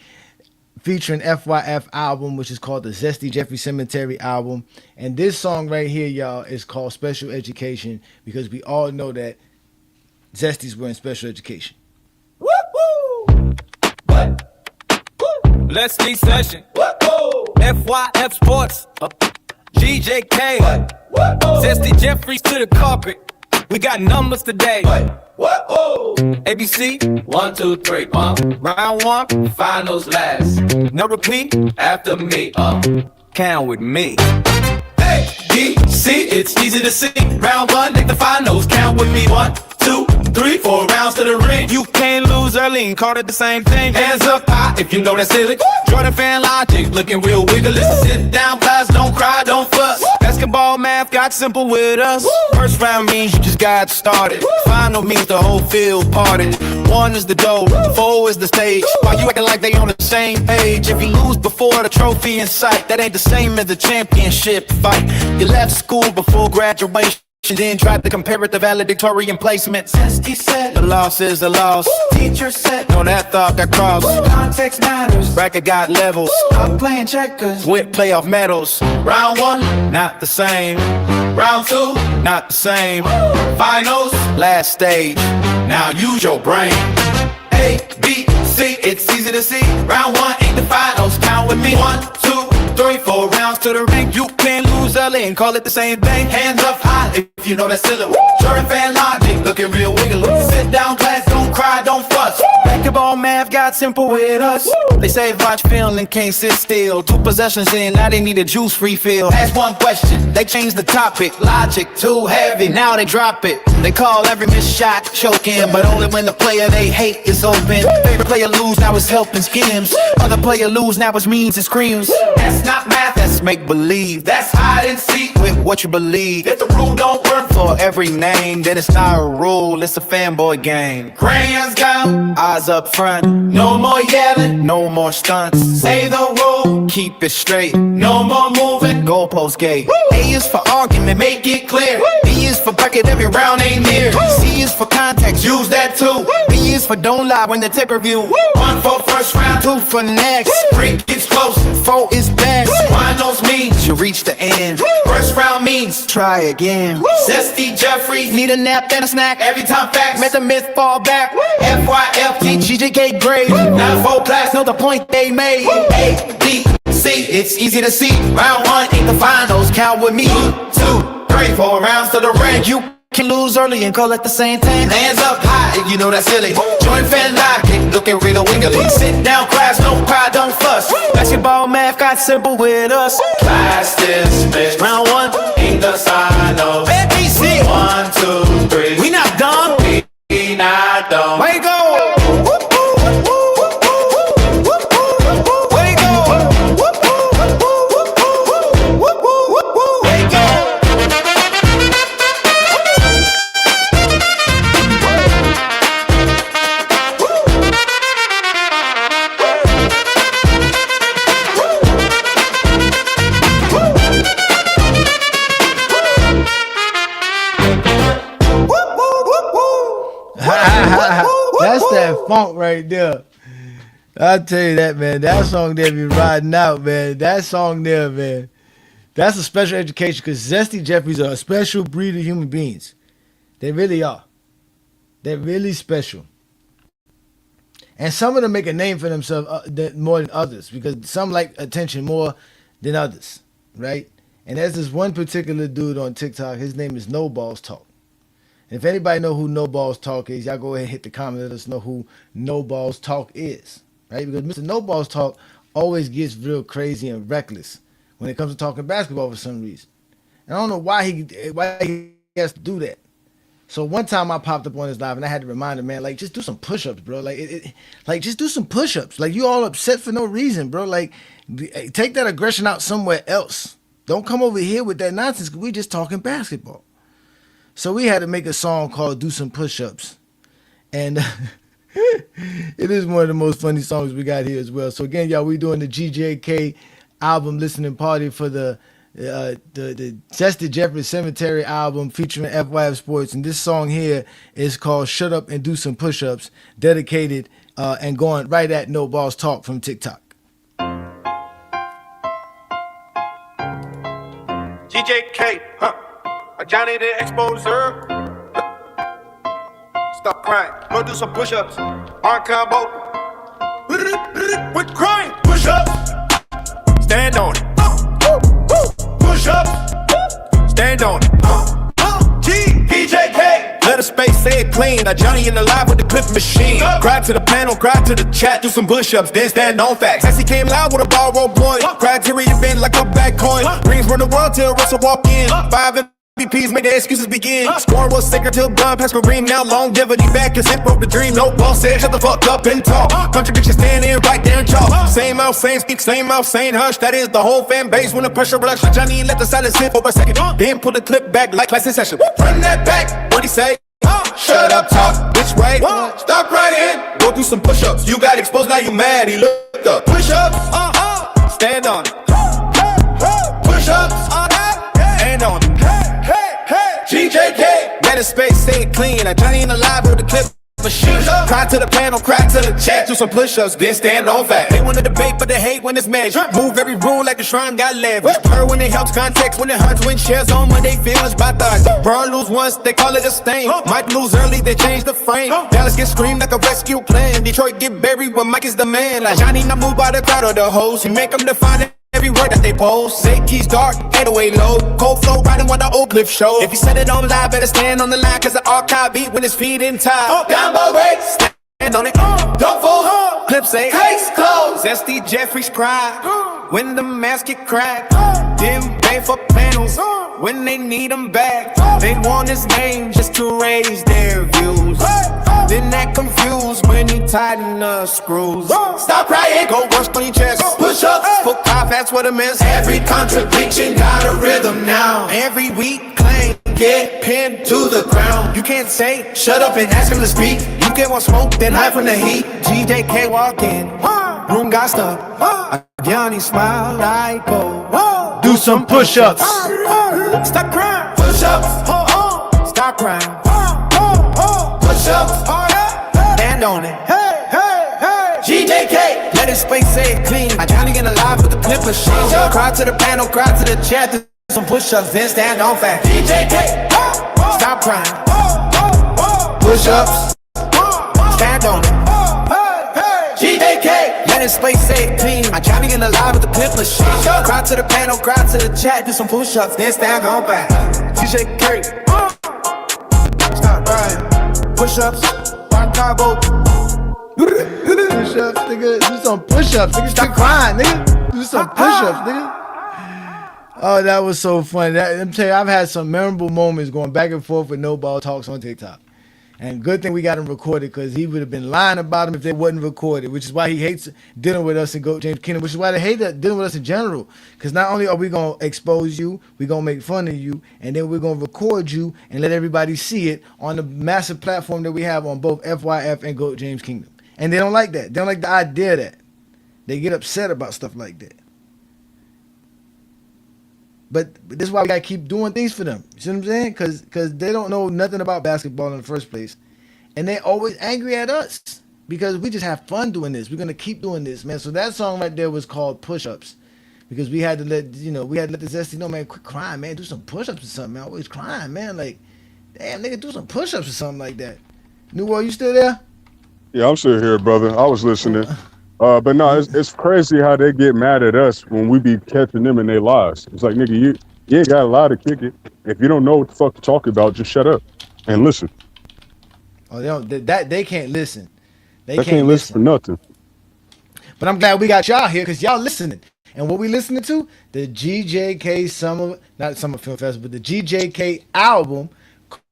featuring FYF album, which is called the Zesty Jeffrey Cemetery album. And this song right here, y'all, is called Special Education, because we all know that Zesties were in special education. Woo-hoo! Let's see session. FYF Sports. GJK. Zesty Jeffries to the carpet. We got numbers today. ABC, 1, 2, 3, round 1, finals last. No repeat after me, count with me. A, B, C, it's easy to see. Round 1, make the finals, count with me. 1, 2, 3, 4 rounds to the ring. You can't lose early and call it the same thing. Hands up high if you know that's silly. Jordan fan logic, looking real wiggly. Sit down, class, don't cry, don't fuss. Basketball math got simple with us. First round means you just got started. Final means the whole field parted. 1 is the dough, 4 is the stage. While you acting like they on the same page. If you lose before the trophy in sight, that ain't the same as the championship fight. You left school before graduation, then tried to compare it to valedictorian placements. Zesty said the loss is a loss. Teacher said no, that thought got crossed. Context matters. Bracket got levels. Stop playing checkers with playoff medals. Round 1, not the same. Round 2, not the same. Finals, last stage. Now use your brain. A, B, C, it's easy to see. Round 1 ain't the finals. Count with me. 1, 2, 3, 4 rounds to the ring. You can't lose early and call it the same thing. Hands up high if you know that's silly. Jordan fan logic, looking real wiggly. Sit down, class, don't cry, don't fuss. Basketball math got simple with us. They say watch film and can't sit still. 2 possessions in, now they need a juice refill. Ask one question, they changed the topic. Logic too heavy, now they drop it. They call every missed shot choking, but only when the player they hate is open. Favorite player lose, now it's helping schemes. Other player lose, now it's means and screams. That's not math, that's make-believe. That's hide and seek with what you believe. If the rule don't work for every name, then it's not a rule, it's a fanboy game. Crayons down, eyes up front. No more yelling, no more stunts. Say the rule, keep it straight. No more moving, goalpost gate. A is for argument, make it clear. B is for bracket, every round ain't near. C is for context, use that too. B is for don't lie when the tape review. 1 for first round, 2 for next. 3 gets close, 4 is best. Finals means you reach the end. First round means try again. Zesty Jeffrey, need a nap and a snack. Every time facts, make the myth fall back. FYF, GJK grade. 9-4 class, know the point they made. A, B, C, it's easy to see. Round 1 ain't the finals, count with me. 2, 3, 4 rounds to the ring. You can lose early and call at the same time. Hands up high if you know that's silly. Join fan logic, looking real wiggly. Sit down, class, no cry, don't fuss. Basketball math got simple with us. Class dismissed. Round 1 ain't the finals. ABC. 1, 2, 3. We not done. We not done. Way go. That's that funk right there. I'll tell you that, man. That song there be riding out, man. That song there, man. That's a special education because Zesty Jeffries are a special breed of human beings. They really are. They're really special. And some of them make a name for themselves more than others because some like attention more than others, right? And there's this one particular dude on TikTok. His name is No Balls Talk. If anybody know who No Balls Talk is, y'all go ahead and hit the comment. Let us know who No Balls Talk is, right? Because Mr. No Balls Talk always gets real crazy and reckless when it comes to talking basketball for some reason. And I don't know why he has to do that. So one time I popped up on his live and I had to remind him, man, like just do some push-ups, bro. Like just do some push-ups. Like you all upset for no reason, bro. Like take that aggression out somewhere else. Don't come over here with that nonsense because we just talking basketball. So we had to make a song called Do Some Push-Ups. And it is one of the most funny songs we got here as well. So again, y'all, we doing the GJK album listening party for the Zesty Jeffries Cemetery album featuring FYF Sports. And this song here is called Shut Up and Do Some Push-Ups, dedicated and going right at No Balls Talk from TikTok. GJK, Ajani the exposer. Stop crying, go do some push-ups. Arm combo. Quit crying, push-ups. Stand on it. Push-ups. Stand on it. GJK. Let the space say it clean. Ajani in the live with the clip machine. Cry to the panel, cry to the chat, do some push-ups, then stand on facts. Sassy came live with a borrowed point. Criteria bend like a back coin. Rings run the world till Russell walk in. 5 MVPs make the excuses begin. Scoring was sicker till blood past Kareem. Now longevity back cause it broke the dream. No ball said shut the fuck up and talk. Contradiction standing right there and chalk. Same out, same speak, same out, same hush. That is the whole fan base when the pressure rush. Johnny let the silence hit for a second. Then pull the clip back like class in session. Run that back, what'd he say? Shut up, talk, bitch, wait. Stop crying, go do some push-ups. You got exposed, now you mad, he looked up. Push-ups, stand on it. Push-ups, stand on it. GJK, let the space stay clean. Ajani in the live with the clip machine. Cry to the panel, cry to the chat, do some push-ups, then stand on fact. They want to debate, but they hate when it's measured. Move every rule like the shrine got leverage. Her when it helps context, when it hurts, when shares on when they feelings by thighs. Burn lose once, they call it a stain. Might lose early, they change the frame. Dallas get screamed like a rescue plan. Detroit get buried when Mike is the man. Like Johnny not moved by the crowd or the host. He make them define it. Every word that they post, say keys dark, 808 low. Cold flow riding with the old cliff show. If you set it on live, better stand on the line, cause the archive beat when it's feet in time. Down by way, stand stand on it. Don't fold. Clips say case closed. Zesty Jeffries cry when the mask get cracked. Didn't pay for panels when they need them back. They want his name just to raise their views. Then act confused when he tighten the screws. Stop crying, go work on your chest. Push ups, put five fast with a miss. Every contradiction got a rhythm now. Every week claim get pinned to the ground. You can't say shut up and ask him to speak. You get one smoke, then hide from the heat. GJK walk in, room got stuck. Ajani smile like go. Do some push-ups. Stop crying. Push-ups. Stop crying. Push-ups. Stand on it. GJK. Let his space say it clean. Ajani getting alive with the clip machine. Cry to the panel, cry to the chat. Do some push-ups, then stand on fast. GJK. Stop crying. Push-ups. Stand on it. GJK. Let his space say it clean. Ajani getting alive with the clip machine. Cry to the panel, cry to the chat. Do some push-ups, then stand on fast. GJK. Stop crying. Push-ups. Rock combo. Push-ups, nigga. Do some push-ups, nigga. Stop crying, nigga. Do some push-ups, nigga. Oh, that was so funny. I'm telling you, I've had some memorable moments going back and forth with No Ball Talks on TikTok. And good thing we got him recorded, because he would have been lying about them if they wasn't recorded, which is why he hates dealing with us in Goat James Kingdom, which is why they hate dealing with us in general. Because not only are we going to expose you, we're going to make fun of you, and then we're going to record you and let everybody see it on the massive platform that we have on both FYF and Goat James Kingdom. And they don't like that. They don't like the idea of that. They get upset about stuff like that. But this is why we gotta keep doing things for them. You see what I'm saying? Because they don't know nothing about basketball in the first place, and they always angry at us because we just have fun doing this. We're gonna keep doing this, man. So that song right there was called Push-Ups, because we had to let the Zesty know, man, quit crying, man. Do some push-ups or something, man. Always crying, man. Like, damn, nigga, do some push-ups or something like that. New World, you still there? Yeah, I'm still here, brother. I was listening. But no, it's crazy how they get mad at us when we be catching them in their lies. It's like, nigga, you ain't got a lie to kick it. If you don't know what the fuck to talk about, just shut up and listen. Oh, they can't listen. They can't listen for nothing. But I'm glad we got y'all here, because y'all listening. And what we listening to? The GJK not Summer Film Festival, but the GJK album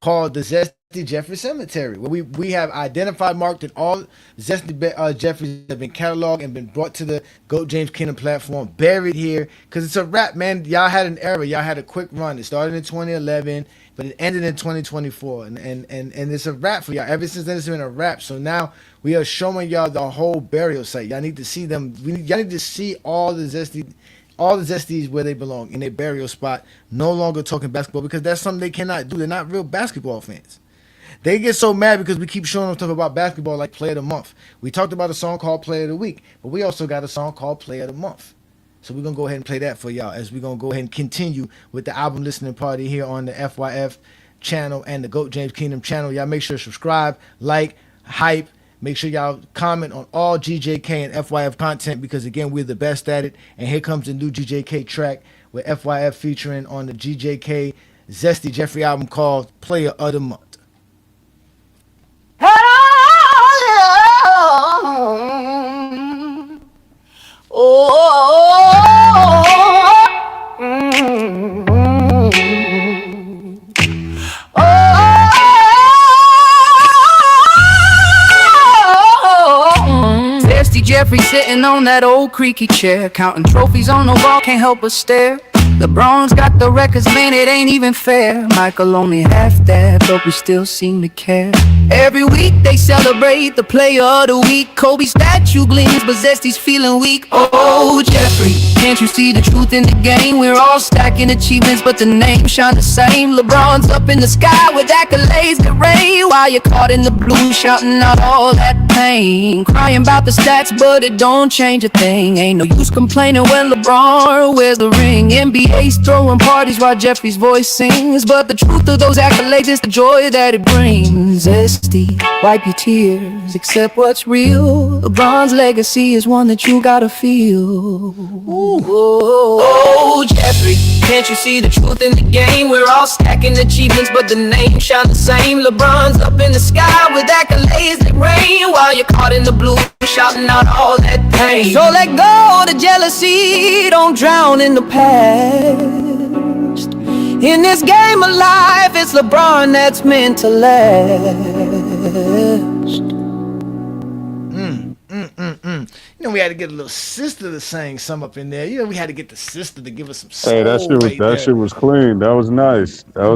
called the ZESTY Jeffries Cemetery, where we have identified, marked, and all Zesty Jeffries have been cataloged and been brought to the Goat James Kingdom platform, buried here, because it's a wrap, man. Y'all had an era. Y'all had a quick run. It started in 2011, but it ended in 2024, and it's a wrap for y'all. Ever since then, it's been a wrap. So now we are showing y'all the whole burial site. Y'all need to see them. Y'all need to see all the Zesties where they belong, in their burial spot. No longer talking basketball, because that's something they cannot do. They're not real basketball fans. They get so mad because we keep showing them stuff about basketball, like Play of the Month. We talked about a song called Play of the Week, but we also got a song called Play of the Month. So we're going to go ahead and play that for y'all, as we're going to go ahead and continue with the album listening party here on the FYF channel and the Goat James Kingdom channel. Y'all make sure to subscribe, like, hype. Make sure y'all comment on all GJK and FYF content, because, again, we're the best at it. And here comes the new GJK track with FYF featuring on the GJK Zesty Jeffrey album called Player of the Month. Zesty Jeffrey sitting on that old creaky chair, counting trophies on the wall, can't help but stare. LeBron's got the records, man, it ain't even fair. Michael only half that, but we still seem to care. Every week they celebrate the player of the week. Kobe's statue gleams, but Zesty's feeling weak. Oh, Jeffrey, can't you see the truth in the game? We're all stacking achievements, but the names shine the same. LeBron's up in the sky with accolades that rain, while you're caught in the blue, shouting out all that pain. Crying about the stats, but it don't change a thing. Ain't no use complaining when LeBron wears the ring. NBA ace, throwing parties while Jeffrey's voice sings. But the truth of those accolades is the joy that it brings. Zesty, wipe your tears, accept what's real. LeBron's legacy is one that you gotta feel. Oh, Jeffrey, can't you see the truth in the game? We're all stacking achievements, but the name shine the same. LeBron's up in the sky with accolades that rain, while you're caught in the blue, shouting out all that pain. So let go of the jealousy, don't drown in the past. In this game of life, it's LeBron that's meant to last. You know, we had to get a little sister to sing some up in there. You know, we had to get the sister to give us some soul. Hey, that shit was clean. That was nice. That's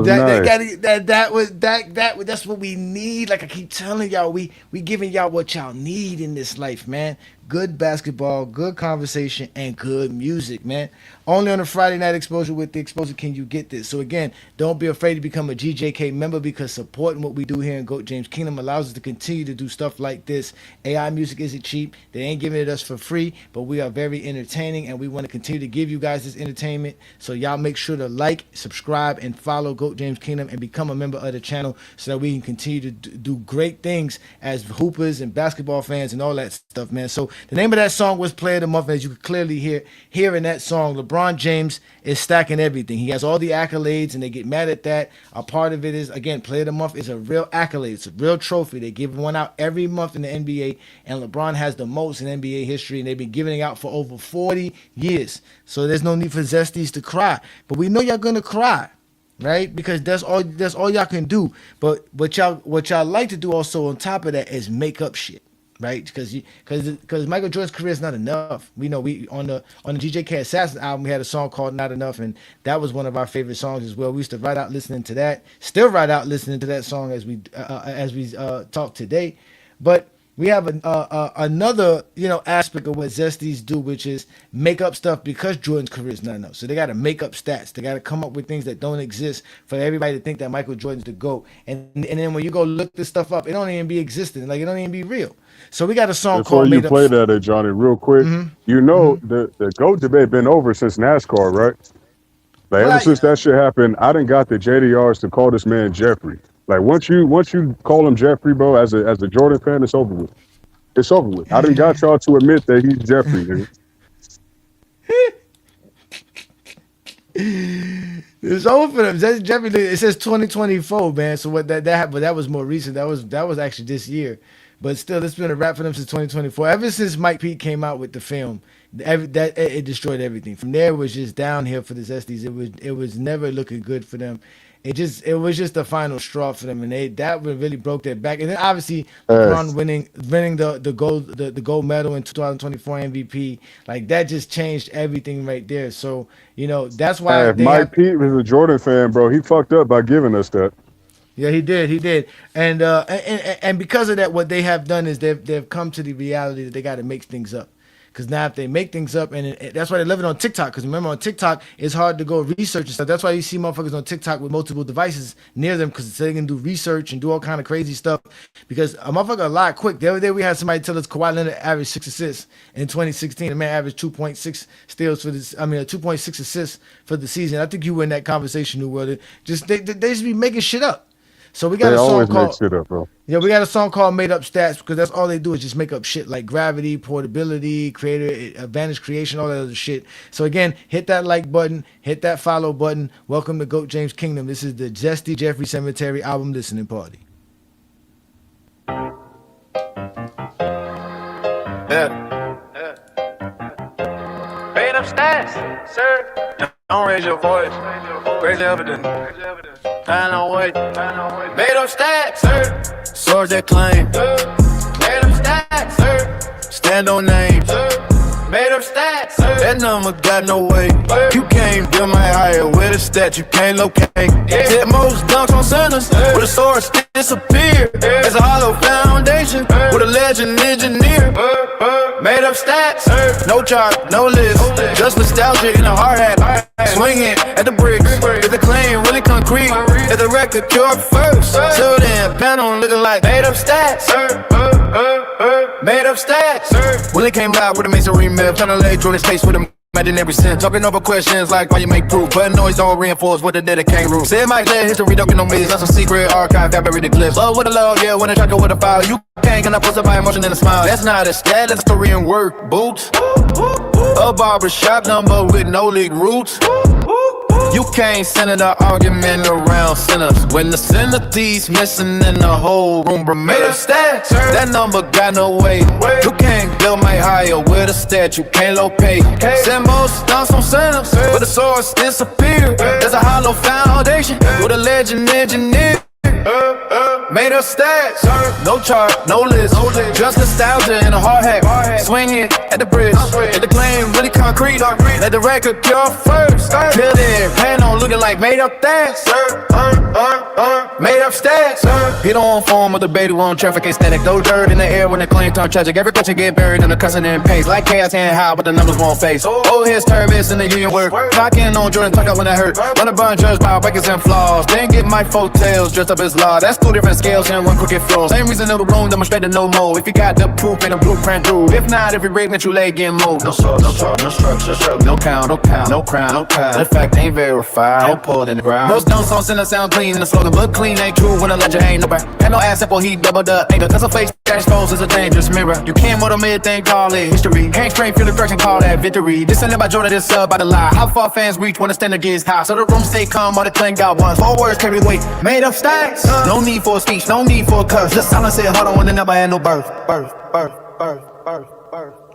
what we need. Like I keep telling y'all, we giving y'all what y'all need in this life, man. Good basketball, good conversation, and good music, man. Only on a Friday Night Exposure with the Exposure can you get this. So again, don't be afraid to become a GJK member, because supporting what we do here in GOAT James Kingdom allows us to continue to do stuff like this. AI music isn't cheap. They ain't giving it us for free, but we are very entertaining, and we want to continue to give you guys this entertainment. So y'all make sure to like, subscribe, and follow GOAT James Kingdom and become a member of the channel so that we can continue to do great things as hoopers and basketball fans and all that stuff, man. So the name of that song was Player of the Month. As you can clearly hear in that song, LeBron James is stacking everything. He has all the accolades, and they get mad at that. A part of it is, again, Player of the Month is a real accolade. It's a real trophy. They give one out every month in the NBA, and LeBron has the most in NBA history, and they've been giving it out for over 40 years. So there's no need for Zesties to cry. But we know y'all gonna cry, right? Because that's all y'all can do. But what y'all like to do also on top of that is make up shit. Right, because Michael Jordan's career is not enough. We know we on the GJK Assassin album, we had a song called "Not Enough," and that was one of our favorite songs as well. We used to ride out listening to that, still ride out listening to that song as we talk today. But we have another aspect of what Zesties do, which is make up stuff because Jordan's career is not enough. So they got to make up stats. They got to come up with things that don't exist for everybody to think that Michael Jordan's the GOAT. And then when you go look this stuff up, it don't even be existing. Like, it don't even be real. So we got a song called Made Up. Before you play that, Johnny, real quick, the GOAT debate been over since NASCAR, right? Like, ever since that shit happened, I done got the JDRs to call this man Jeffrey. Like, once you call him Jeffrey, bro, as a Jordan fan, it's over with. It's over with. I done got y'all to admit that he's Jeffrey, nigga. It's over for them. That's Jeffrey. It says 2024, man. So what but that was more recent. That was actually this year. But still, it's been a wrap for them since 2024. Ever since Mike Pete came out with the film, it destroyed everything. From there, it was just downhill for the Zesties. It was never looking good for them. It was just the final straw for them, and that really broke their back. And then obviously LeBron winning the gold medal in 2024 MVP, like that just changed everything right there. So that's why if Mike Pete was a Jordan fan, bro, he fucked up by giving us that. Yeah, he did, and because of that, what they have done is they've come to the reality that they got to make things up. Because now if they make things up, and that's why they're living on TikTok. Because remember, on TikTok, it's hard to go research and stuff. That's why you see motherfuckers on TikTok with multiple devices near them, because they can do research and do all kind of crazy stuff. Because a motherfucker a lot quick. The other day we had somebody tell us Kawhi Leonard averaged 6 assists in 2016. The man averaged 2.6 steals for this. 2.6 assists for the season. I think you were in that conversation, New World. Just they just be making shit up. So we got a song called shit up, bro. Yeah, we got a song called Made Up Stats, because that's all they do is just make up shit like gravity, portability, creator advantage creation, all that other shit. So again, hit that like button, hit that follow button. Welcome to GOAT James Kingdom. This is the Zesty Jeffrey Cemetery album listening party. Made up stats, sir. Don't raise your voice. Raise evidence. I don't wait. Made up stats, sir. Swords that claim. Made up stats, sir. Stand on names. Made up stats, sir. That number got no weight. You can't build my higher with a stat you can't locate. Hit most dunks on centers with a source disappear. It's a hollow foundation with a legend engineer. Made up stats, no chart, no list. Just nostalgia in a hard hat. Swinging at the bricks. Is the claim really concrete? Is the record pure first? So then, panel looking like made up stats. Made up stats. When it came out with a masonry mill, trying to lay Jordan's face with him. Imaginary sin, talking over questions like why you make proof, but noise don't reinforce what the dead kangaroo. Say my clear history, don't get no means. That's a secret archive that buried the clips. Love with a love, yeah, when I track it with a file. You can't gonna post up my emotion in a smile. That's not a stat, that's a story and work, boots. A barbershop number with no league roots. You can't center the argument around sinners when the sympathy's missing in the whole room. Made of stats, that number got no weight. You can't build my higher with a statue, can't locate. Send most stunts on sinners, but the source disappeared. There's a hollow foundation with a legend engineer. Made of stats, no chart, no list, just nostalgia and a hard hat. Swing it at the bridge, let the claim really concrete. Let the record cure first. Till then, plan on looking like made up stats. Made up stats. Hit on form of the beta on traffic aesthetic. No dirt in the air when the claim turn tragic. Every question get buried in the cussing and pace. Like chaos and how, but the numbers won't face. Oh, here's turbulence in the union work. Clocking on Jordan, talk out when that hurt. Run a burn, judged by breakers and flaws. Then get my folk tails dressed up as law. That's two different scales and one crooked flow. Same reason in the room, demonstrated no more. If you got the proof and the blueprint, dude. If not, every rig that you lay get moved. No source, no chart, no structure, no count, no crown, no cloud. The fact ain't verified, no pulled in the ground. Most don't songs in the sound clean and the slogan, but clean ain't true when the legend ain't nobody. Had no ass simple, he doubled up. Ain't cause a face that exposed is a dangerous mirror. You can't motivate thing, call it history. Can't straight feel the direction, call that victory. This ain't about Jordan, this by the lie. How far fans reach when the standard gets high. So the room stay calm, all the clang got ones. 4 words carry weight, made up stacks. No need for a speech, no need for a curse. Just silence it, hold on when they never had no birth.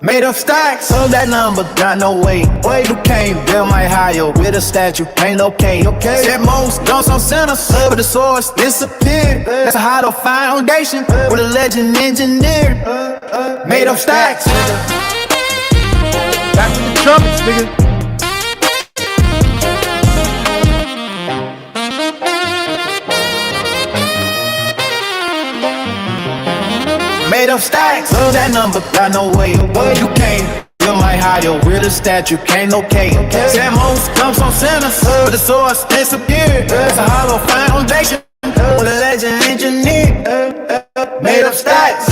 Made up stacks, so that number got no weight. You can't build my higher with a statue, ain't okay. Said most don't some sinners, but the source disappeared. That's a hollow foundation with a legend engineered. Made up stacks. Back to the trumpets, nigga. Made up stacks, so that number got no weight. You can't build my higher with a statue, can't locate. Said most comes from sinners, but the source disappeared. It's a hollow foundation with a legend engineer. Made up stacks.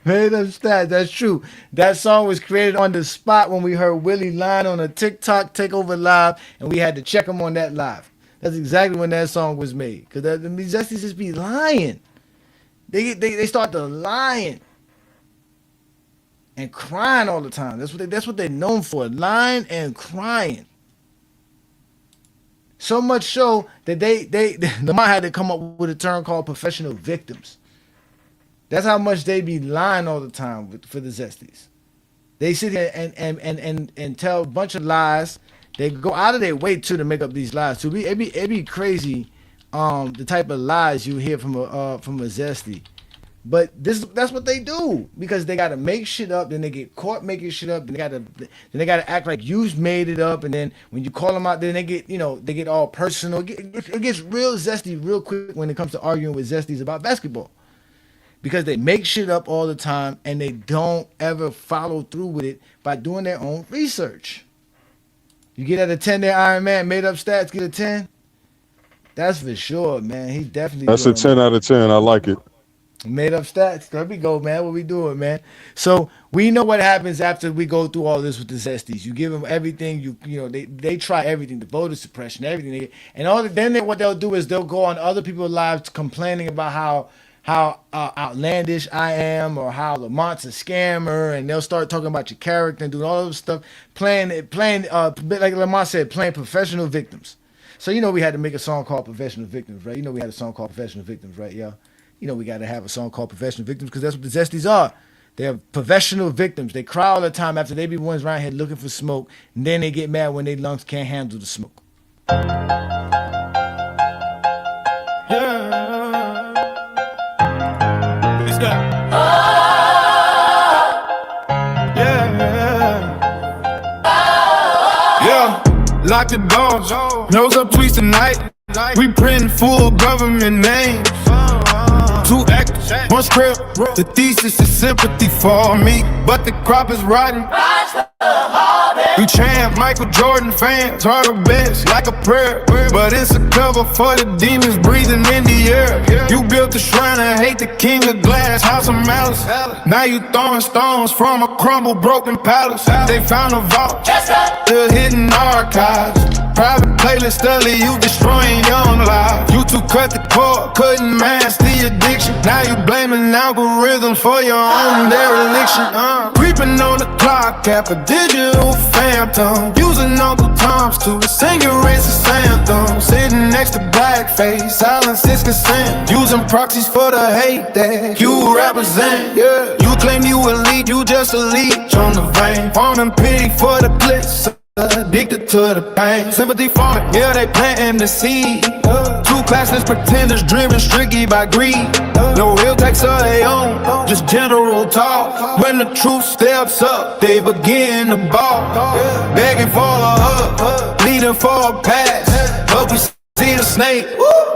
Made up stats, that's true. That song was created on the spot when we heard Willie Line on a TikTok Takeover Live, and we had to check him on that live. That's exactly when that song was made. Because the Zesties just be lying. They start to lying and crying all the time. That's what they're known for, lying and crying. So much so that Lamar had to come up with a term called professional victims. That's how much they be lying all the time for the Zesties. They sit here and tell a bunch of lies. They go out of their way too to make up these lies. So it be crazy, the type of lies you hear from a Zesty. But that's what they do, because they gotta make shit up, then they get caught making shit up, then they gotta act like you made it up, and then when you call them out, then they get all personal. It gets real Zesty real quick when it comes to arguing with Zesties about basketball, because they make shit up all the time and they don't ever follow through with it by doing their own research. You get at a 10 there, Iron Man, made up stats, get a 10. That's for sure, man. He definitely. That's a 10 out of 10. I like it. Made up stats. There we go, man. What we doing, man? So we know what happens after we go through all this with the Zesties. You give them everything. You know they try everything, the voter suppression, everything. And what they'll do is they'll go on other people's lives complaining about how outlandish I am, or how Lamont's a scammer, and they'll start talking about your character and doing all this stuff, playing like Lamont said, playing professional victims. So we had to make a song called Professional Victims, right? We had a song called Professional Victims, right, y'all? We got to have a song called Professional Victims, because that's what the Zesties are. They're professional victims. They cry all the time after they be ones around here looking for smoke, and then they get mad when their lungs can't handle the smoke. Lock the doors, nose up tweets tonight. We printing full government names. Two actors, one script. The thesis is sympathy for me, but the crop is rotten. We champ, Michael Jordan fans, are the best, like a prayer. But it's a cover for the demons breathing in the air. You built a shrine and hate the king of glass, house of malice. Now you throwing stones from a crumbled, broken palace. They found a vault, the hidden archives. Private playlist study, you destroying young lives. You two cut the cord, couldn't mask the addiction. Now you blaming algorithms for your own dereliction. Creeping on the clock, cap a digital phantom. Using Uncle Tom's to sing your racist anthem. Sitting next to blackface, silence is consent. Using proxies for the hate that you represent. Yeah, you claim you elite, you just a leech on the vein. Farming pity for the blitz. Addicted to the pain, sympathy for it, yeah, they planting the seed. Two classless pretenders driven strictly by greed. No real takes of their own, just general talk. When the truth steps up, they begin to ball. Begging for a hug, pleading for a pass. But we see the snake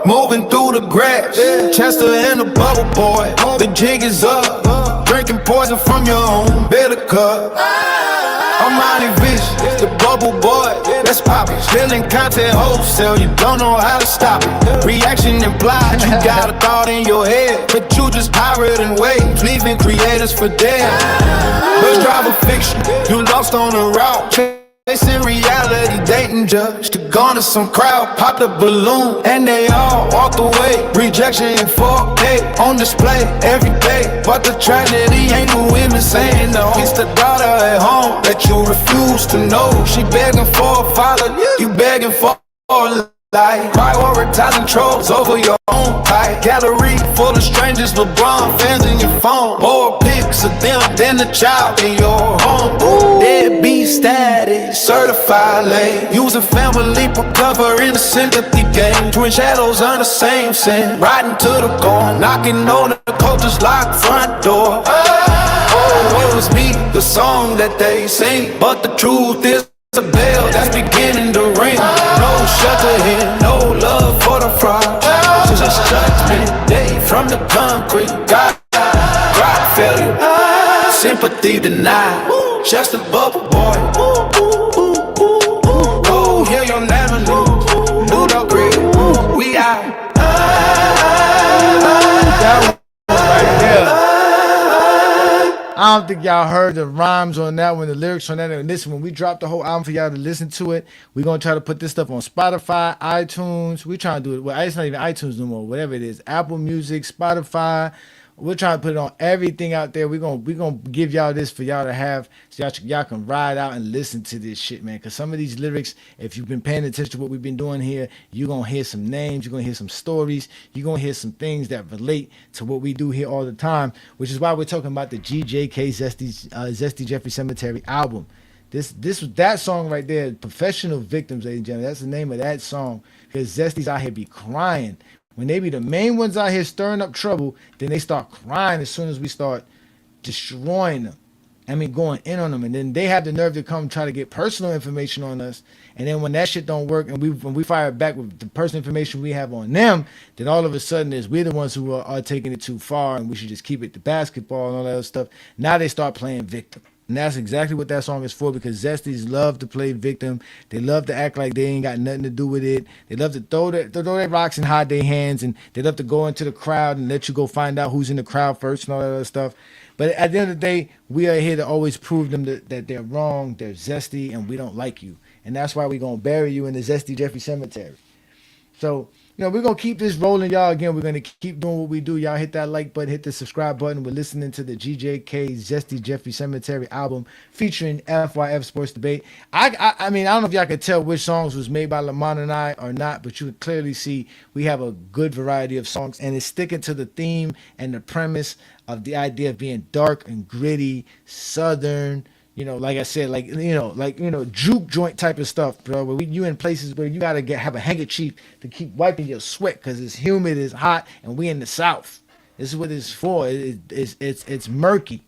moving through the grass. Chester and the bubble boy, the jig is up. Drinking poison from your own bitter cup. Almighty Vision, the bubble boy, that's poppin'. Spilling content wholesale, you don't know how to stop it. Reaction implied, you got a thought in your head, but you just pirating waves, leaving creators for dead. Bus driver fiction, you lost on the route. Chasing reality, dating judge to garner some crowd. Popped a balloon and they all walked away. Rejection in 4K on display every day. But the tragedy ain't the women saying no. It's the daughter at home that you refuse to know. She begging for a father, you begging for a life. Prioritizing trolls over your own type. Gallery full of strangers, LeBron fans in your phone. More pics of them than the child in your home. Deadbeat status, certified lame. Using family for cover in a sympathy game. Twin shadows on the same sin. Riding to the core, knocking on the culture's locked front door. Oh, it was me, the song that they sing. But the truth is a bell that's beginning to ring. No shelter here, no love for the fraud. Just judgment day from the concrete. God failure, sympathy denied. Just a bubble boy. Oh, here you'll never lose. New dog grade, we out. I don't think y'all heard the rhymes on that one, the lyrics on that. And listen, when we drop the whole album for y'all to listen to it, we're going to try to put this stuff on Spotify, iTunes. We're trying to do it. Well, it's not even iTunes no more, whatever it is. Apple Music, Spotify. We're trying to put it on everything out there. We're gonna give y'all this for y'all to have, so y'all can ride out and listen to this shit, man. Because some of these lyrics, if you've been paying attention to what we've been doing here, you're going to hear some names, you're going to hear some stories, you're going to hear some things that relate to what we do here all the time, which is why we're talking about the GJK Zesty Jeffrey Cemetery album. That song right there, Professional Victims, ladies and gentlemen. That's the name of that song. Because Zesty's out here be crying. When they be the main ones out here stirring up trouble, then they start crying as soon as we start destroying them. I mean, going in on them. And then they have the nerve to come try to get personal information on us. And then when that shit don't work and when we fire back with the personal information we have on them, then all of a sudden we're the ones who are taking it too far and we should just keep it to basketball and all that other stuff. Now they start playing victim. And that's exactly what that song is for, because Zesties love to play victim. They love to act like they ain't got nothing to do with it. They love to throw their rocks and hide their hands, and they love to go into the crowd and let you go find out who's in the crowd first and all that other stuff. But at the end of the day, we are here to always prove them that they're wrong, they're zesty, and we don't like you. And that's why we're going to bury you in the Zesty Jeffrey Cemetery. So, we're going to keep this rolling, y'all. Again, we're going to keep doing what we do. Y'all hit that like button, hit the subscribe button. We're listening to the GJK Zesty Jeffrey Cemetery album featuring FYF Sports Debate. I mean, I don't know if y'all could tell which songs was made by Lamont and I or not, but you can clearly see we have a good variety of songs, and it's sticking to the theme and the premise of the idea of being dark and gritty, southern, like I said, juke joint type of stuff, bro. Where you in places where you gotta have a handkerchief to keep wiping your sweat because it's humid, it's hot, and we in the South. This is what it's for. It's murky.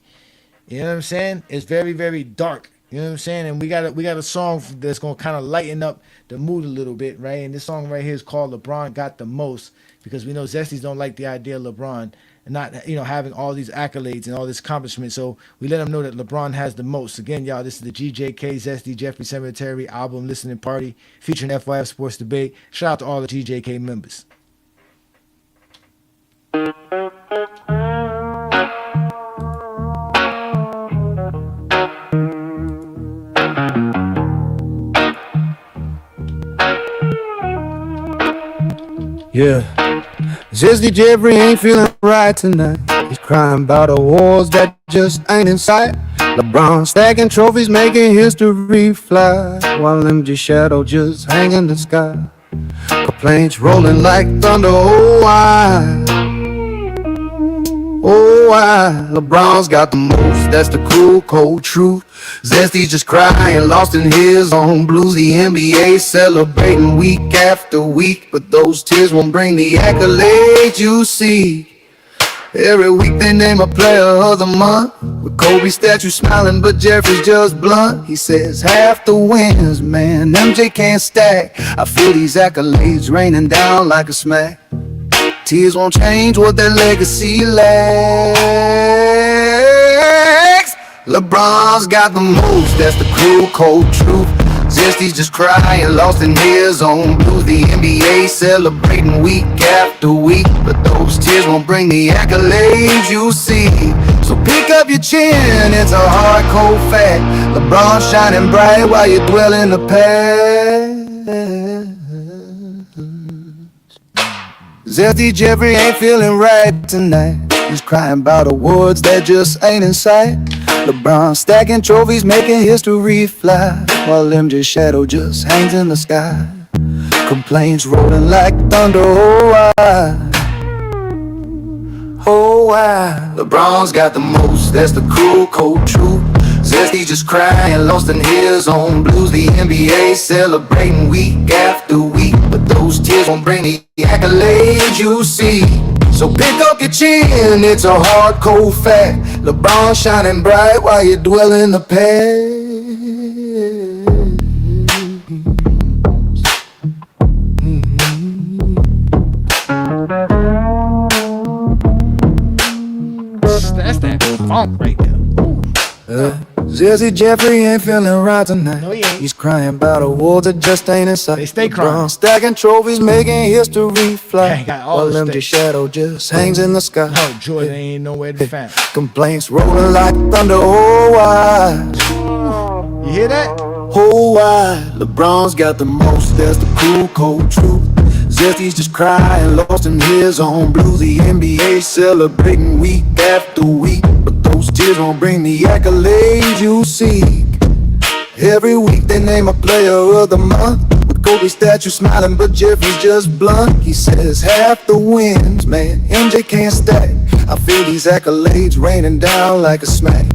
You know what I'm saying? It's very, very dark. You know what I'm saying? And we got a song that's gonna kind of lighten up the mood a little bit, right? And this song right here is called "LeBron Got the Most," because we know Zesties don't like the idea of LeBron and not having all these accolades and all this accomplishment. So we let them know that LeBron has the most. Again, y'all, this is the GJK Zesty Jeffrey Cemetery album listening party featuring FYF Sports Debate. Shout out to all the GJK members. Yeah, Zesty Jeffrey ain't feeling right tonight. He's crying about awards that just ain't in sight. LeBron stacking trophies, making history fly, while MJ shadow just hang in the sky. Complaints rolling like thunder, oh why? Oh why? LeBron's got the most, that's the cruel, cold truth. Zesty's just crying, lost in his own blues. The NBA celebrating week after week, but those tears won't bring the accolades you see. Every week they name a player of the month, with Kobe statue smiling, but Jeffrey's just blunt. He says half the wins, man, MJ can't stack. I feel these accolades raining down like a smack. Tears won't change what their legacy lacks. LeBron's got the most, that's the cruel, cold truth. Zesty's just crying, lost in his own blues. The NBA celebrating week after week, but those tears won't bring the accolades you see. So pick up your chin, it's a hard, cold fact. LeBron shining bright while you dwell in the past. Zesty Jeffrey ain't feeling right tonight. He's crying about awards that just ain't in sight. LeBron stacking trophies, making history fly, while MJ's shadow just hangs in the sky. Complaints rolling like thunder, oh why? Oh why? LeBron's got the most, that's the cruel, cold truth. Zesty's just crying, lost in his own blues. The NBA celebrating week after week, but those tears won't bring the accolades you see. So pick up your chin, it's a hard, cold fact. LeBron shining bright while you dwell in the past. That's that funk right there. Zesty Jeffrey ain't feeling right tonight. No, he ain't. He's crying about awards that just ain't in sight. They stay crying. LeBron stacking trophies, making history fly, They got all while the MJ stakes. shadow just hangs in the sky. Oh, Jordan ain't nowhere to find. Complaints rolling like thunder, oh why? You hear that? Oh why? LeBron's got the most, that's the cool, cold truth. Zesty's just crying, lost in his own blues. The NBA celebrating week after week, but those tears won't bring the accolades you seek. Every week they name a player of the month, with Kobe statue smiling, but Jeffrey's just blunt. He says half the wins, man, MJ can't stack. I feel these accolades raining down like a smack.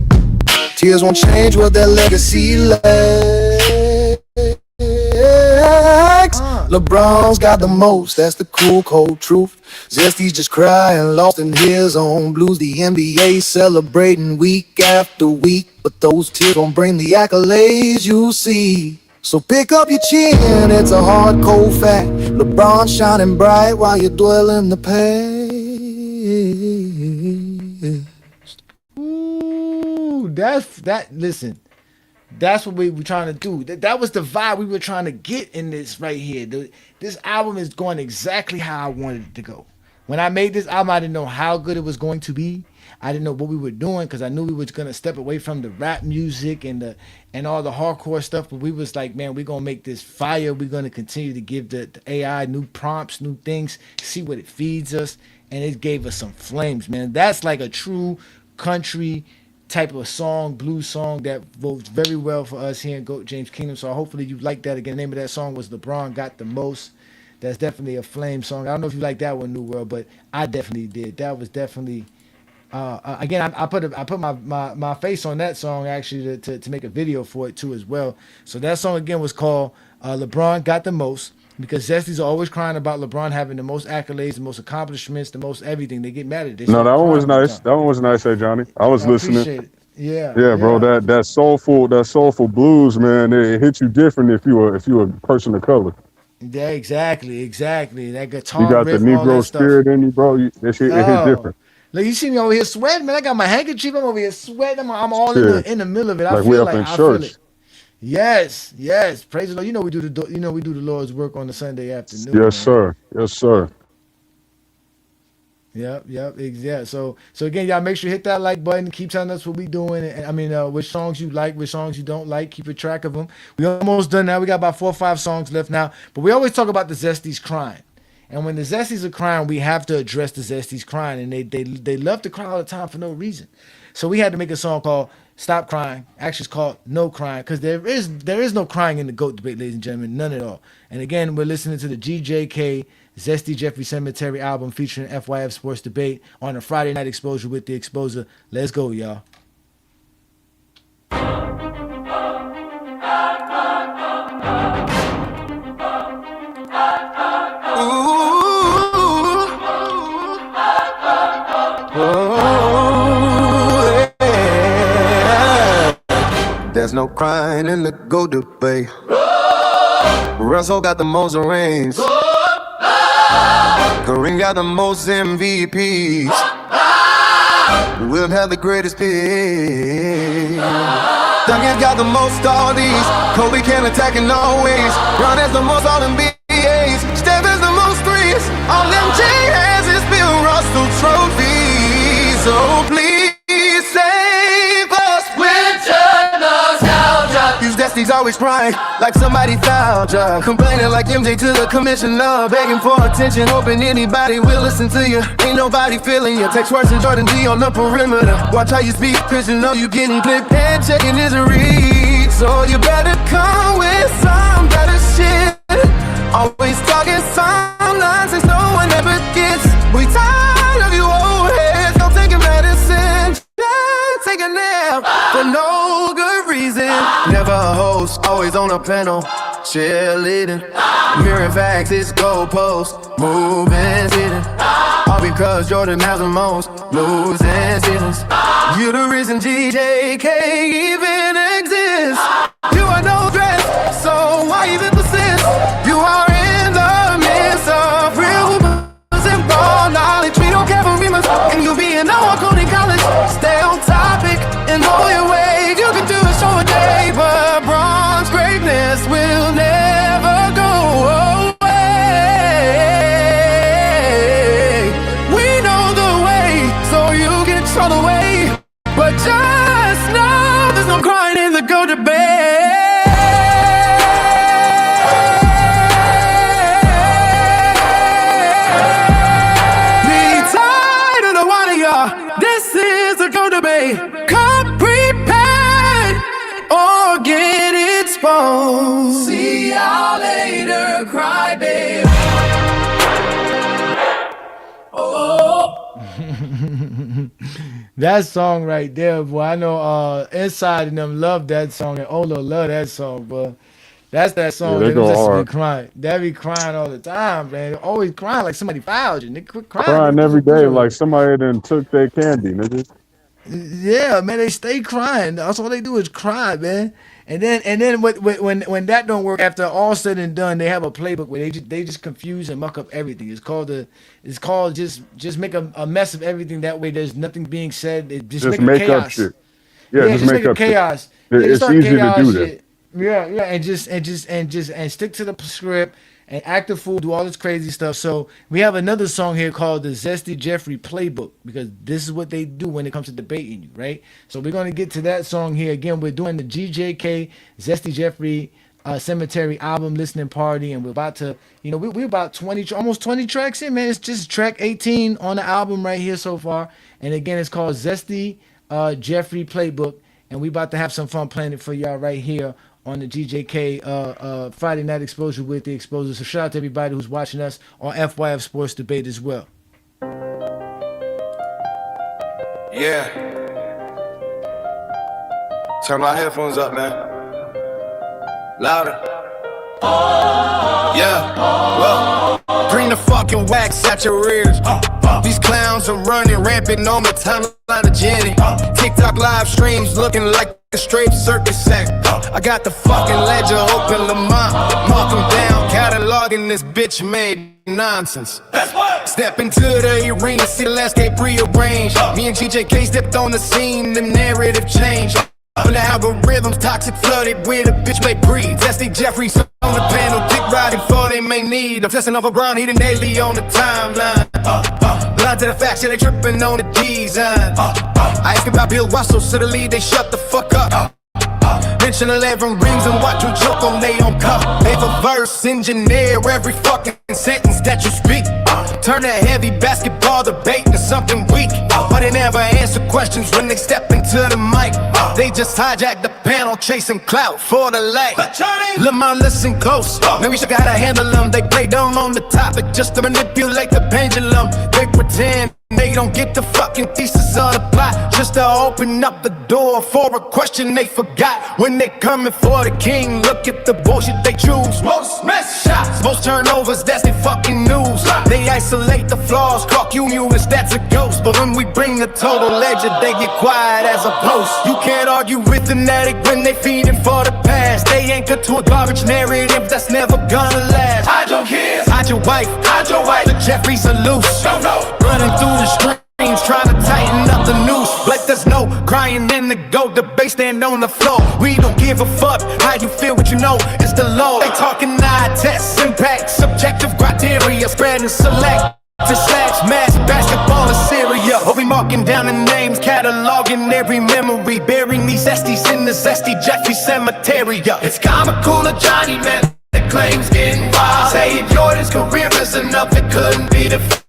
Tears won't change what their legacy lacks. LeBron's got the most, that's the cool, cold truth. Zesty's just crying, lost in his own blues. The NBA celebrating week after week, but those tears won't bring the accolades you see. So pick up your chin, it's a hard, cold fact. LeBron shining bright while you dwell in the past. Ooh, listen. That's what we were trying to do. That was the vibe we were trying to get in this right here. This album is going exactly how I wanted it to go. When I made this album, I didn't know how good it was going to be. I didn't know what we were doing because I knew we were going to step away from the rap music and all the hardcore stuff. But we was like, man, we're going to make this fire. We're going to continue to give the AI new prompts, new things, see what it feeds us. And it gave us some flames, man. That's like a true country type of song, blues song that votes very well for us here in GOAT James Kingdom. So hopefully you like that. Again, the name of that song was LeBron Got the Most. That's definitely a flame song. I don't know if you like that one, New World, but I definitely did. That was definitely again, I put my face on that song actually to make a video for it too as well. So that song again was called LeBron Got the Most, because Zesty's always crying about LeBron having the most accolades, the most accomplishments, the most everything. They get mad at this. No, that one was nice. That one was nice, Ajani. I was listening. Appreciate it. Yeah, bro. That soulful blues, man. It hits you different if you a person of color. Yeah, exactly. That You guitar got the riff, all that Negro stuff. spirit in you, bro. It hits Oh, different. look, you see me over here sweating, man. I got my handkerchief. I'm over here sweating. I'm all Yeah, in the middle of it. like we up in I feel church. it. Yes. Praise the Lord. You know we do the Lord's work on the Sunday afternoon, Yes, man. sir. Yes, sir. Yep, yeah. So again, y'all make sure you hit that like button. Keep telling us what we doing, and I mean, which songs you like, which songs you don't like. Keep a track of them. We almost done now. We got about 4 or 5 songs left now. But we always talk about the Zesties crying, and when the Zesties are crying, we have to address the Zesties crying, and they love to cry all the time for no reason. So we had to make a song called "Stop Crying." Actually, it's called "No Crying" because there is no crying in the GOAT debate, ladies and gentlemen, none at all. And again, we're listening to the GJK Zesty Jeffrey Cemetery album featuring FYF Sports Debate on a Friday night exposure with the Exposer. Let's go, y'all. There's no crying in the GOAT debate. Russell got the most rings. Kareem got the most MVPs. We'll have the greatest pick. Duncan got the most oldies. Kobe can attack in all ways. Ron has the most All-NBAs. Steph has the most threes. All MJ has is Bill Russell trophies. So please save us. Winter nostalgia. These Zesty's always crying like somebody found ya. Complaining like MJ to the commissioner, begging for attention, hoping anybody will listen to you. Ain't nobody feeling you. Text worse than Jordan D on the perimeter. Watch how you speak, cause you know you getting clipped and checking his read. So you better come with some better shit. Always talking some nonsense no one ever gets. We tired of you old heads. Don't take your medicine. Just take a nap for no good reason. Never a host, always on a panel. Cheerleading, mirroring facts, it's goalposts. Moving, sitting. All because Jordan has the most losing seasons. You the reason GJK even exists. You are no threat, so why even persist? You are in the midst of real rumors and raw knowledge. We don't care for rumors, and you be in our coding college. Stay on topic and know your way. You can do a show a day, but bronze greatness will never go away. We know the way, so you can show the way. But just know there's no crying in the GOAT debate. This is a GOAT debate. Come prepared or get exposed. See y'all later, cry baby. That song right there, boy. I know Inside and them love that song, and Ola love that song, but that's that song Yeah, they that go just hard. be crying. They be crying all the time, man. They're always crying like somebody fouled you. They quit crying. Crying every Put day your- like somebody done took their candy, nigga. Yeah, man, they stay crying. That's all they do is cry, man. And then when that don't work, after all said and done, they have a playbook where they just confuse and muck up everything. It's called just make a mess of everything. That way, there's nothing being said. It just make make chaos. up shit. Yeah, just make make up chaos. shit. Yeah, It's start easy to chaos do that. shit. Yeah, and stick to the script and act the fool, do all this crazy stuff. So we have another song here called the Zesty Jeffrey Playbook, because this is what they do when it comes to debating you, right? So we're gonna get to that song here. Again, we're doing the GJK Zesty Jeffrey Cemetery album listening party, and we're about to, we're about 20, almost 20 tracks in, man. It's just track 18 on the album right here so far. And again, it's called Zesty Jeffrey Playbook, and we about to have some fun playing it for y'all right here on the GJK Friday Night Exposure with the Exposer. So shout out to everybody who's watching us on FYF Sports Debate as well. Yeah. Turn my headphones up, man. Louder. Yeah, well, bring the fucking wax at your ears. These clowns are running rampant on my timeline of Jenny. TikTok live streams looking like a straight circus act. I got the fucking ledger open, Lamont. Mark them down, cataloging this bitch made nonsense. Step into the arena, see the landscape rearranged. Me and GJK stepped on the scene, the narrative changed. On the algorithms, toxic flooded with a bitch may breathe. Zesty Jeffries on the panel, dick riding for they may need. I'm testing off a Brown, eating daily on the timeline. Blind to the facts, yeah, they tripping on the design. I ask about Bill Russell, so the lead, they shut the fuck up. Mention 11 rings and watch them joke on they own cup. They verse engineer every fucking sentence that you speak. Turn that heavy basketball debate into something weak. But they never answer questions when they step into the mic. They just hijack the panel, chasing clout for the light. Lamont, listen close. Man, we should gotta handle them. They play dumb on the topic just to manipulate the pendulum. They pretend they don't get the fucking thesis of the plot, just to open up the door for a question they forgot. When they coming for the king, look at the bullshit they choose. Most miss shots, most turnovers, that's their fucking news. They isolate the flaws, clock you as that's a ghost. But when we bring the total ledger, they get quiet as a post. You can't argue with an addict when they feeding for the past. They anchor to a garbage narrative that's never gonna last. Hide your kids, hide your wife, the Jeffries are loose. Running through the streams, trying to tighten up the noose. But there's no crying in the goat, the bass stand on the floor. We don't give a fuck how you feel, what you know, it's the law. They talking eye tests, impact, subjective criteria, spread and select. To slash, mass, basketball, and Syria. Oh, we marking down the names, cataloging every memory, burying these zesties in the Zesty Jeffrey Cemetery. It's comical, Ajani, man, the claims getting wild. Saying Jordan's career is enough, it couldn't be the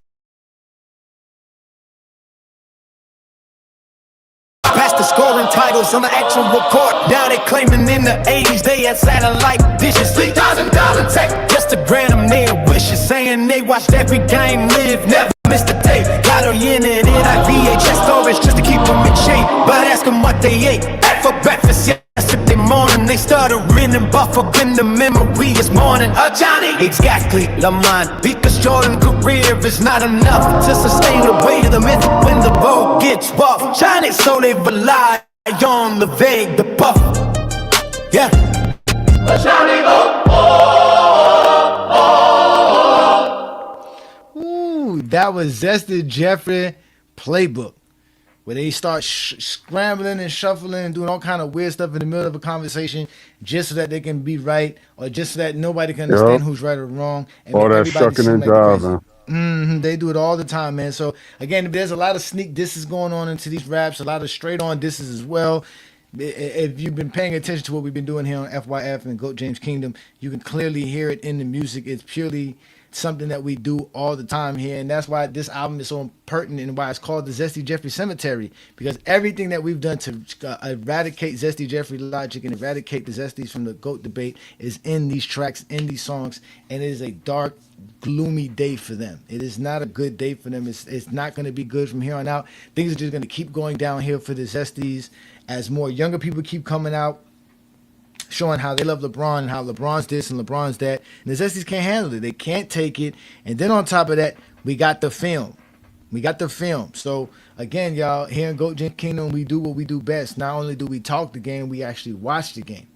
past the scoring titles on the actual court. Now they claiming in the 80s they had satellite dishes. $3,000 tech just to grant them their wishes. Saying they watched every game live, never missed a day. Got her in it in our VHS storage just to keep them in shape. But ask them what they ate for breakfast yesterday morning. They started renting buffer in the memory is morning. Ajani, exactly, Lamont. Because Jordan's career is not enough to sustain the weight of the myth when the road gets rough. Johnny, so they rely on the vague, the buff. Yeah. Ajani, Ooh, that was Zesty Jeffrey Playbook, where they start scrambling and shuffling and doing all kind of weird stuff in the middle of a conversation just so that they can be right, or just so that nobody can understand who's right or wrong. And all that shucking and jiving. They do it all the time, man. So again, there's a lot of sneak disses going on into these raps, a lot of straight on disses as well. If you've been paying attention to what we've been doing here on FYF and Goat James Kingdom, you can clearly hear it in the music. It's purely something that we do all the time here, and that's why this album is so pertinent and why it's called the Zesty Jeffrey Cemetery, because everything that we've done to eradicate Zesty Jeffrey logic and eradicate the Zesties from the GOAT debate is in these tracks, in these songs, and it is a dark, gloomy day for them. It is not a good day for them. It's not going to be good from here on out. Things are just going to keep going downhill for the Zesties as more younger people keep coming out, showing how they love LeBron and how LeBron's this and LeBron's that. And the Zesties can't handle it. They can't take it. And then on top of that, we got the film. So again, y'all, here in Goat James Kingdom, we do what we do best. Not only do we talk the game, we actually watch the game.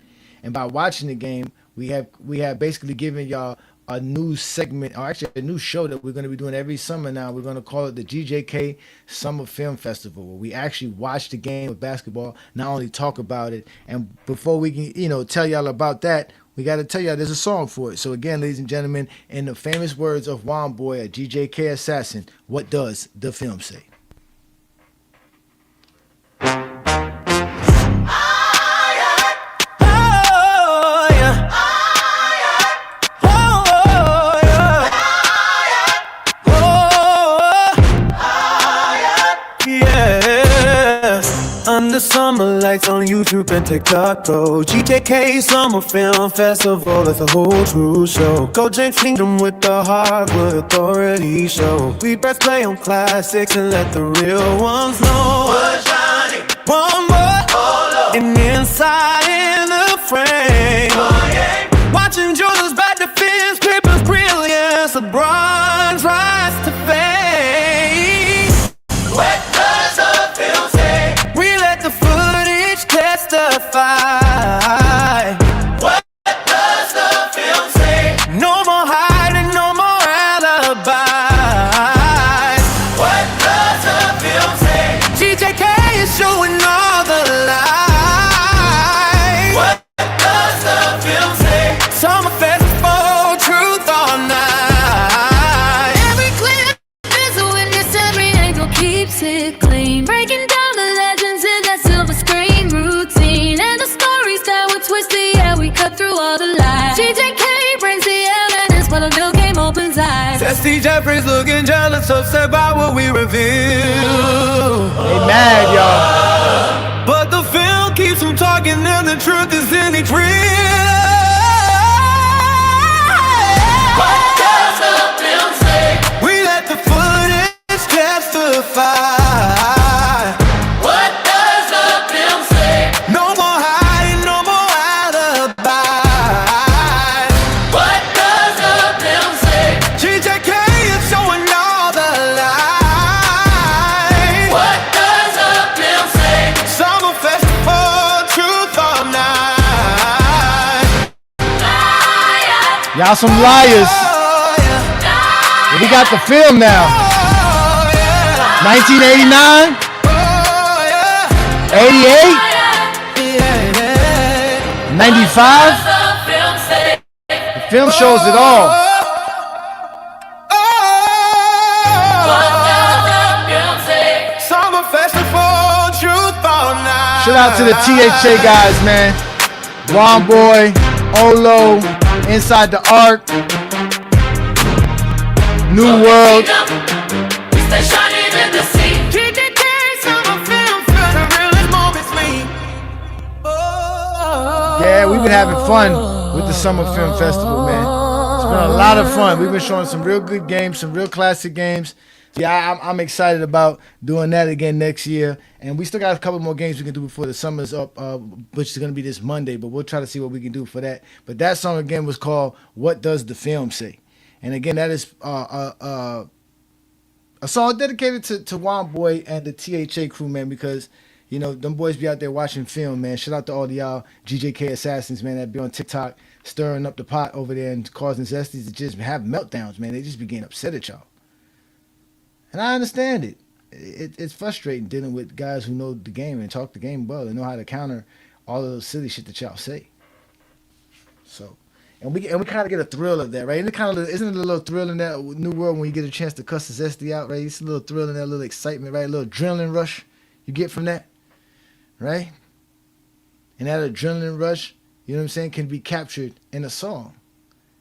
And by watching the game, we have basically given y'all a new segment, or actually a new show that we're going to be doing every summer now. We're going to call it the GJK Summer Film Festival, where we actually watch the game of basketball, not only talk about it. And before we can, tell y'all about that, we got to tell y'all there's a song for it. So again, ladies and gentlemen, in the famous words of Juan Boy, a GJK assassin, what does the film say? Under summer lights on YouTube and TikTok, bro. GJK Summer Film Festival, it's a whole true show. Go James Kingdom with the hardwood authority show. We press play on classics and let the real ones know. Ajani, one more, and inside in the frame, watching Jordan keeps it clean, breaking down the legends in that silver screen routine, and the stories that were twisted, yeah, we cut through all the lies. GJK brings the evidence, but a real game opens eyes. ZESTY Jeffries looking jealous, upset by what we reveal. They mad, y'all. But the film keeps them talking, and the truth is in each reel. What does the film say? We let the footage testify. What does the film say? No more hiding, no more alibi. What does the film say? GJK is showing all the light. What does the film say? Summer festival, truth or night. Y'all some liars. We got the film now. 1989, 88, 95. The film shows it all. Summer festival, truth or night. Shout out to the THA guys, man. Juan Boy, Olo, Inside the Ark, New World. Stay shining in the sea. GJK summer film for the realest moments me. Yeah, we've been having fun with the Summer Film Festival, man. It's been a lot of fun. We've been showing some real good games, some real classic games. Yeah, I'm excited about doing that again next year. And we still got a couple more games we can do before the summer's up, which is going to be this Monday. But we'll try to see what we can do for that. But that song again was called "What Does the Film Say?" And again, that is a song dedicated to Juan Boy and the THA crew, man, because, you know, them boys be out there watching film, man. Shout out to all the y'all GJK assassins, man, that be on TikTok stirring up the pot over there and causing Zesties to just have meltdowns, man. They just be getting upset at y'all. And I understand it. It's frustrating dealing with guys who know the game and talk the game well and know how to counter all of those silly shit that y'all say. So, and we kind of get a thrill of that, right? And it kind of isn't it a little thrill in that New World when you get a chance to cuss the Zesty out, right? It's a little thrill in that, little excitement, right? A little adrenaline rush you get from that, right? And that adrenaline rush, you know what I'm saying, can be captured in a song,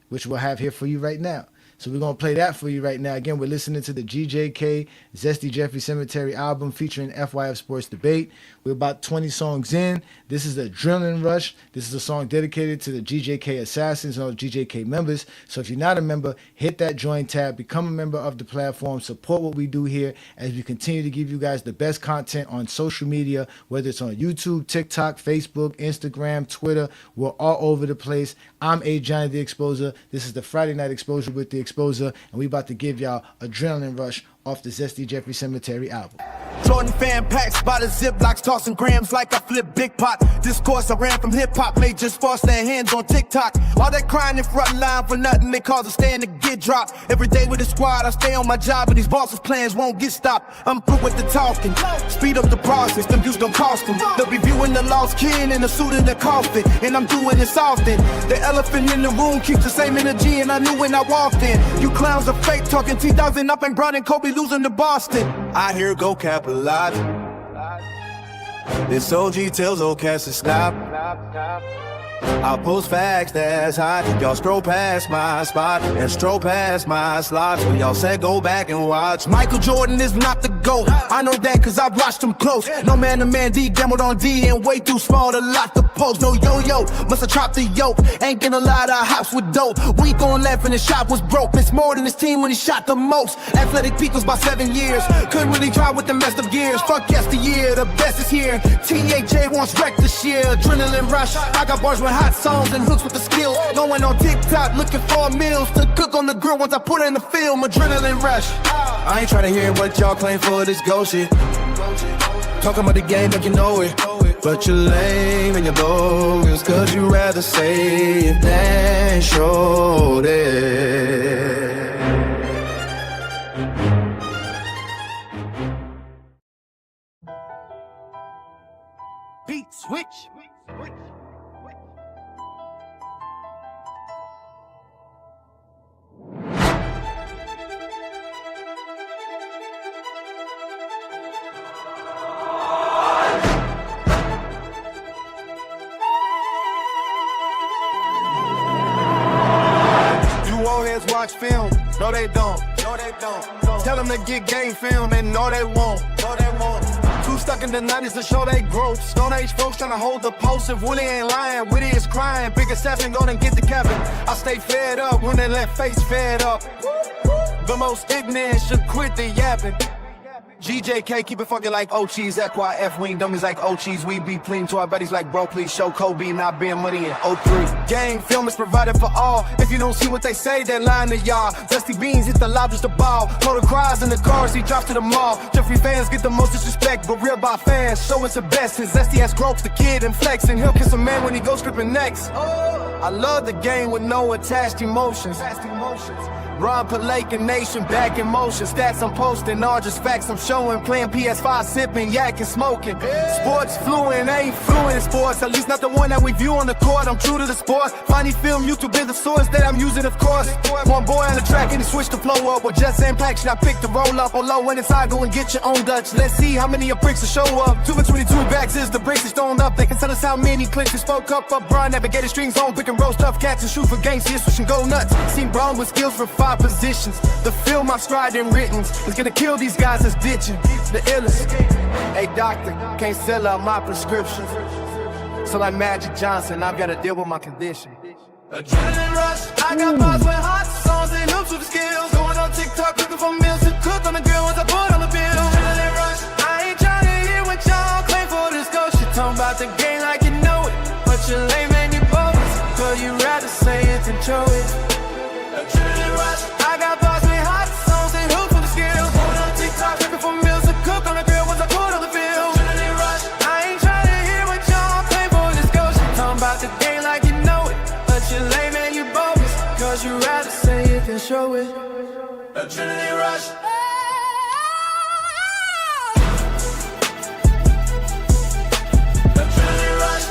which we'll have here for you right now. So we're going to play that for you right now. Again, we're listening to the GJK Zesty Jeffrey Cemetery album featuring FYF Sports Debate. We're about 20 songs in. This is Adrenaline Rush. This is a song dedicated to the GJK assassins and all the GJK members. So if you're not a member, hit that join tab, become a member of the platform, support what we do here as we continue to give you guys the best content on social media, whether it's on YouTube, TikTok, Facebook, Instagram, Twitter. We're all over the place. I'm Ajani the Exposer. This is the Friday Night Exposure with the Exposer, and we about to give y'all Adrenaline Rush off the Zesty Jeffrey Cemetery album. Jordan fan packs by the ziplocs, tossing grams like I flip big pot. Discourse I ran from hip hop, made just force their hands on TikTok. All that crying in front line for nothing, they cause a stand to get dropped. Every day with the squad, I stay on my job, and these bosses' plans won't get stopped. I'm through with the talking, speed up the process, them views don't cost them. They'll be viewing the lost kid in a suit in the coffin, and I'm doing this often. The elephant in the room keeps the same energy, and I knew when I walked in. You clowns are fake, talking T-1000 up and Brown and Kobe losing to Boston. I hear go capitalize. This OG tells old cats to stop. I'll post facts that's hot. Y'all stroll past my spot and stroll past my slots. When y'all said go back and watch. Michael Jordan is not the GOAT. I know that cause I've watched him close. No man to man D, gambled on D and way too small to lock the post. No yo-yo, must have chopped the yoke. Ain't getting a lot of hops with dope. Week on left and the shot was broke. Missed more than his team when he shot the most. Athletic peak was by 7 years. Couldn't really try with the messed up gears. Fuck yesteryear, the best is here. THA wants wreck this year. Adrenaline rush. I got bars with hot songs and hooks with the skills. Going on TikTok looking for meals to cook on the grill once I put in the film. Adrenaline rush. I ain't trying to hear what y'all claim for this ghost shit. Talking about the game like you know it, but you're lame and you're bogus, cause you rather say it than show it. Beat switch. Tell them to get game film, and no they won't. Too stuck in the 90s to show they growth. Stone Age folks trying to hold the post. If Willie ain't lying, Witty is crying. Big assassin, go and get the Kevin. I stay fed up when they let face fed up. The most ignorant should quit the yapping. GJK, keep it funky like OGs, FYF, we ain't dummies like OGs. We be pleading to our buddies like, bro, please show Kobe not being money in 03. Gang film is provided for all. If you don't see what they say, they're lying to y'all. Zesty Beans hit the loud just the ball. Hold the cries in the cars, he drops to the mall. Jeffrey fans get the most disrespect, but real by fans show it's the best. Since Zesty has groped the kid and flexing, he'll kiss a man when he goes scripting next. I love the game with no attached emotions. Ron Palake Nation back in motion. Stats I'm posting, all just facts I'm showing. Playing PS5, sipping, yakking, smoking. Sports fluent, ain't fluent in sports. At least not the one that we view on the court. I'm true to the sport. Funny film, YouTube is the source that I'm using, of course. One boy on the track and he switched the flow up. With just impact, I picked the roll up. Or low when inside, go and get your own Dutch. Let's see how many of bricks will show up. 2 for 22 backs is the bricks is thrown up. They can tell us how many clicks we spoke up. Brian navigated strings on, pick and roll stuff, cats and shoot for gangs. See us switch and go nuts. Seen Brown with skills for 5 positions. The film I've stride in written is gonna kill these guys that's ditching. The illest. Hey doctor, can't sell out my prescription. So like Magic Johnson, I've gotta deal with my condition. Adrenaline rush, I got bars with hot songs and hoops with skills. Going on TikTok looking for meals to cook on the grill once I put on the bill. Adrenaline rush, I ain't trying to hear what y'all claim for this ghost. You talking about the game like you know it, but you're lame and you bogus. So you rather say it than show it. Adrenaline rush, I got bars with hot songs and hoops with skills. Going on TikTok looking for meals to cook on the grill once I put on the bill. Adrenaline rush, I ain't trying to hear what y'all claim for this ghost. You talking about the game like you know it, but you're lame and you bogus. Cause you rather say it than show it. Adrenaline rush. Adrenaline rush.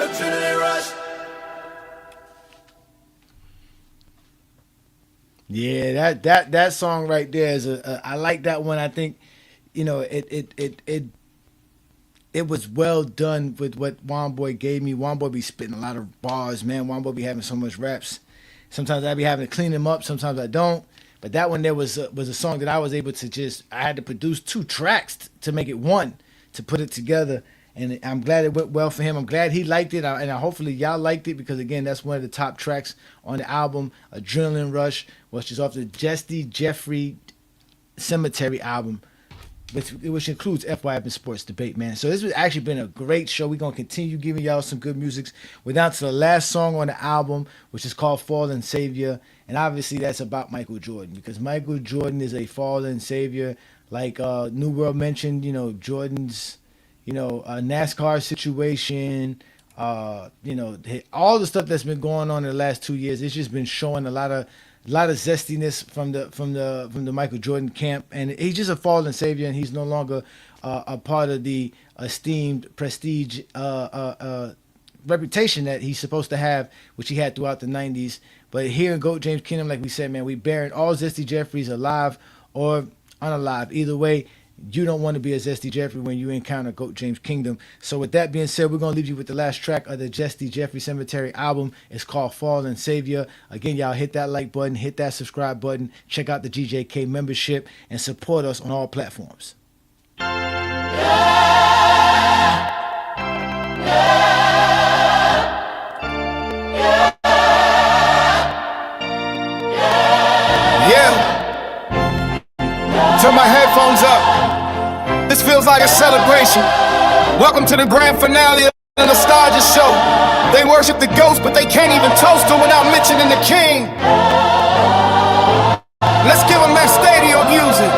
Adrenaline rush. Yeah, that song right there is I like that one. I think, you know, it was well done with what Juan Boy gave me. Juan Boy be spitting a lot of bars, man. Juan Boy be having so much raps. Sometimes I be having to clean them up. Sometimes I don't. But that one there was a song that I was able to I had to produce 2 tracks to make it one, to put it together. And I'm glad it went well for him. I'm glad he liked it. And hopefully y'all liked it, because, again, that's one of the top tracks on the album, Adrenaline Rush, which is off the Zesty Jeffrey Cemetery album, which includes FYF and Sports Debate, man. So this has actually been a great show. We're going to continue giving y'all some good music. We're down to the last song on the album, which is called Fallen Savior. And obviously that's about Michael Jordan, because Michael Jordan is a fallen savior. Like New World mentioned, you know, Jordan's, you know, NASCAR situation, you know, all the stuff that's been going on in the last 2 years. It's just been showing a lot of zestiness from the Michael Jordan camp, and he's just a fallen savior, and he's no longer a part of the esteemed prestige reputation that he's supposed to have, which he had throughout the 90s. But here in GOAT James Kingdom, like we said, man, we burying all Zesty Jeffries, alive or unalive. Either way, you don't want to be a Zesty Jeffrey when you encounter GOAT James Kingdom. So with that being said, we're going to leave you with the last track of the Zesty Jeffrey Cemetery album. It's called Fallen Savior. Again, y'all hit that like button, hit that subscribe button, check out the GJK membership, and support us on all platforms. Turn my headphones up. This feels like a celebration. Welcome to the grand finale of the Nostalgia Show. They worship the ghost, but they can't even toast him without mentioning the king. Let's give him that stadium music.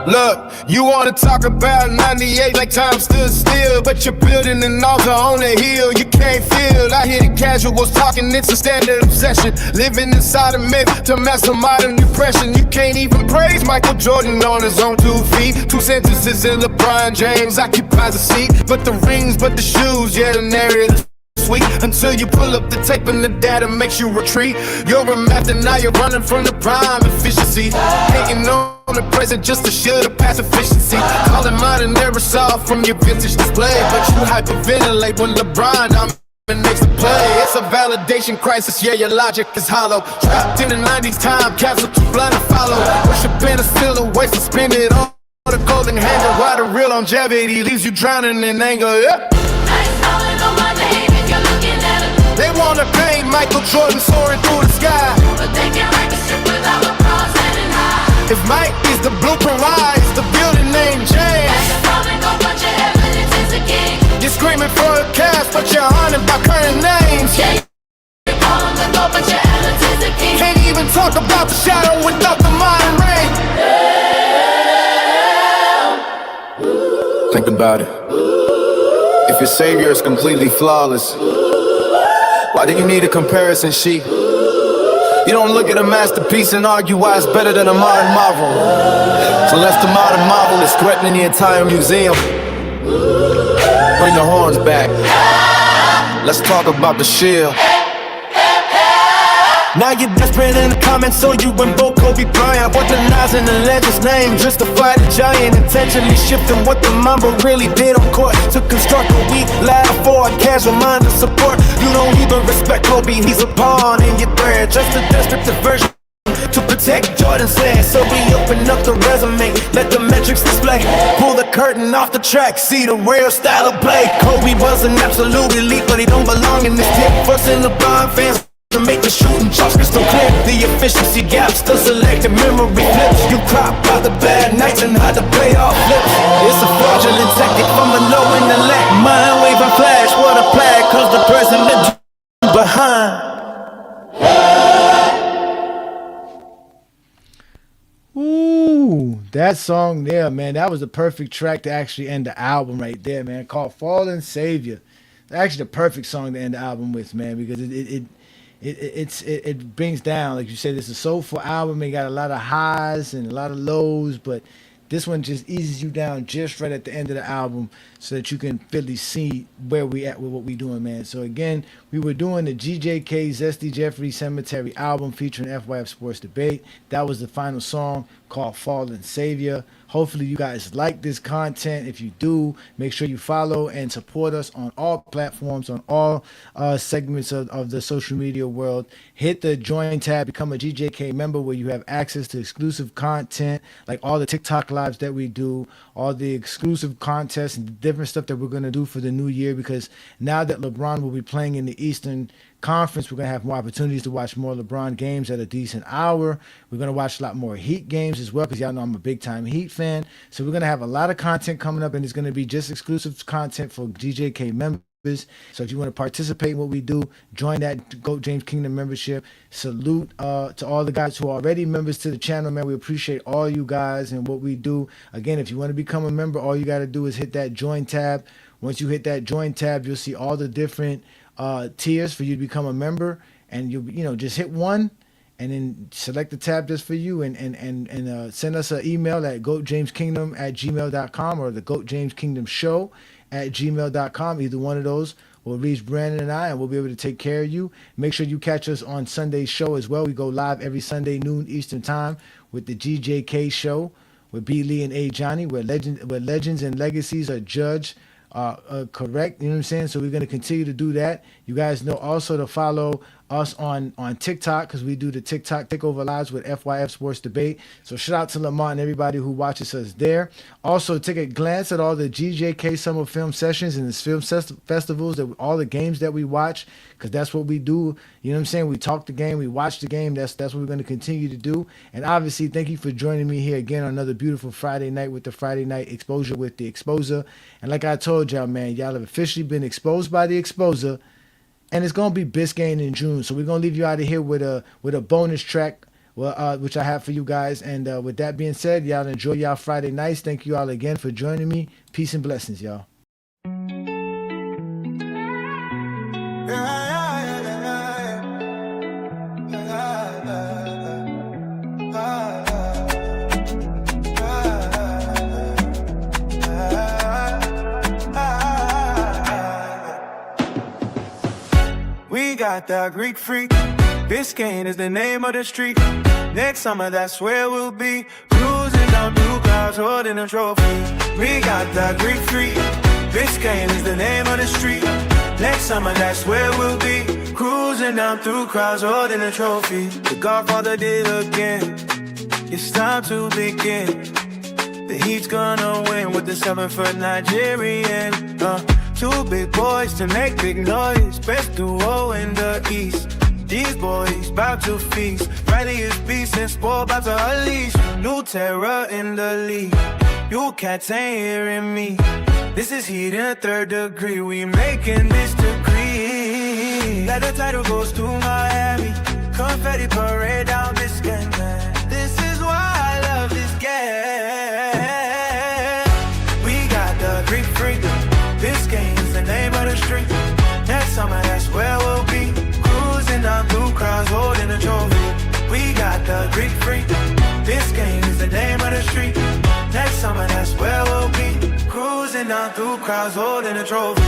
Look, you wanna talk about 98 like time stood still, but you're building an altar on a hill you can't feel. I hear the casuals talking, it's a standard obsession. Living inside a myth to master modern depression. You can't even praise Michael Jordan on his own 2 feet. 2 sentences in LeBron James occupies a seat. But the rings, but the shoes, yeah, the narrative sweet. Until you pull up the tape and the data makes you retreat. You're a math and now you're running from the prime efficiency. Hating on the present just to show the past efficiency. Calling modern era soft from your vintage display, but you hyperventilate when LeBron Makes the play. It's a validation crisis, yeah, your logic is hollow. Trapped in the 90s time capsule, too blind to follow. Worshiping is still a waste to spend it on the golden handle. Why the real longevity leaves you drowning in anger, yeah. They wanna paint Michael Jordan soaring through the sky, but they can't write the ship without LeBron standing high. If Mike is the blueprint, why is the building name changed? You're screaming for a cast, but you're honored by current names. Yeah, you call him the GOAT, but your attitude's a king. Can't even talk about the shadow without the modern rain. Think about it. If your savior is completely flawless, why do you need a comparison sheet? You don't look at a masterpiece and argue why it's better than a modern marvel. So unless the modern marvel is threatening the entire museum, bring the horns back. Let's talk about the shield. Now you're desperate in the comments, so you invoke Kobe Bryant. Weaponizing the legend's name just to fight a giant. Intentionally shifting what the Mamba really did on court to construct a weak laugh for a casual mind to support. You don't even respect Kobe, he's a pawn in your thread. Just a descriptive version to protect Jordan's land. So we open up the resume, let the metrics display. Pull the curtain off the track, see the real style of play. Kobe was an absolute elite, but he don't belong in this tip. First in LeBron fans to make the shooting shots crystal clear. The efficiency gaps, the selected memory flips. You crop out the bad nights and how to play off flips. It's a fraudulent tactic from below in the lack. Mind waving flash, what a flag, cause the president behind. Ooh, that song there, man, that was the perfect track to actually end the album right there, man, called Fallen Savior. Actually the perfect song to end the album with, man, because it brings down, like you said, it's a soulful album. It got a lot of highs and a lot of lows, but this one just eases you down just right at the end of the album so that you can really see where we at with what we doing, man. So again, we were doing the GJK ZESTY Jeffrey Cemetery album featuring FYF Sports Debate. That was the final song called Fallen Savior. Hopefully you guys like this content. If you do, make sure you follow and support us on all platforms, on all segments of the social media world. Hit the join tab, become a GJK member where you have access to exclusive content, like all the TikTok lives that we do, all the exclusive contests and different stuff that we're going to do for the new year, because now that LeBron will be playing in the Eastern Conference, we're going to have more opportunities to watch more LeBron games at a decent hour. We're going to watch a lot more Heat games as well, because y'all know I'm a big time Heat fan. So we're going to have a lot of content coming up, and it's going to be just exclusive content for GJK members. So if you want to participate in what we do, join that GOAT James Kingdom membership. Salute to all the guys who are already members to the channel, man. We appreciate all you guys and what we do. Again, if you want to become a member, all you got to do is hit that join tab. Once you hit that join tab, you'll see all the different tiers for you to become a member, and you just hit one and then select the tab just for you, and send us an email at goatjameskingdom@gmail.com or the Goat James Kingdom Show at gmail.com. Either one of those will reach Brandon and I, and we'll be able to take care of you. Make sure you catch us on Sunday's show as well. We go live every Sunday noon Eastern time with the GJK show with B. Lee and Ajani, where legends and legacies are judged correct. You know what I'm saying? So we're going to continue to do that. You guys know also to follow us on TikTok, because we do the TikTok Takeover Lives with FYF Sports Debate. So shout out to Lamont and everybody who watches us there. Also, take a glance at all the GJK Summer Film Sessions and the film festivals, all the games that we watch, because that's what we do. You know what I'm saying? We talk the game, we watch the game. That's what we're going to continue to do. And obviously, thank you for joining me here again on another beautiful Friday night with the Friday Night Exposure with the Exposer. And like I told y'all, man, y'all have officially been exposed by the Exposer. And it's going to be Biscayne in June. So we're going to leave you out of here with a bonus track, which I have for you guys. And with that being said, y'all enjoy y'all Friday nights. Thank you all again for joining me. Peace and blessings, y'all. We got that Greek freak. Biscayne is the name of the street. Next summer, that's where we'll be. Cruising down blue clouds, holding a trophy. We got that Greek freak. Biscayne is the name of the street. Next summer, that's where we'll be. Cruising down through crowds, holding a trophy. The Godfather did again. It's time to begin. The Heat's gonna win with the 7-foot Nigerian. Two big boys to make big noise. Best duo in the East. These boys bout to feast. Riley's beast and sport about to unleash. New terror in the league. You cats ain't hearing me. This is heat in 3rd degree. We making this degree. Like the title goes to Miami. Confetti parade down Biscayne. This is why I love this game. We got the Greek freak. Biscayne's the name of the street. Next summer, that's where we'll be. Cruising down through crowds, holding a trophy. We got the Greek freak. Biscayne's the name of the street. Next summer, that's where we'll be. Cruising down through crowds, holding a trophy.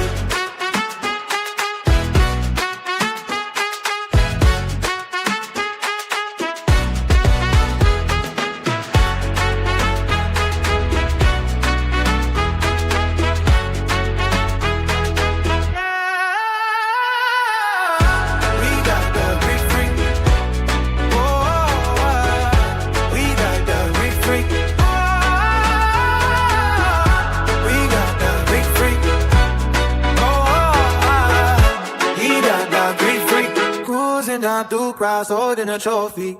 Down through crowds holding a trophy.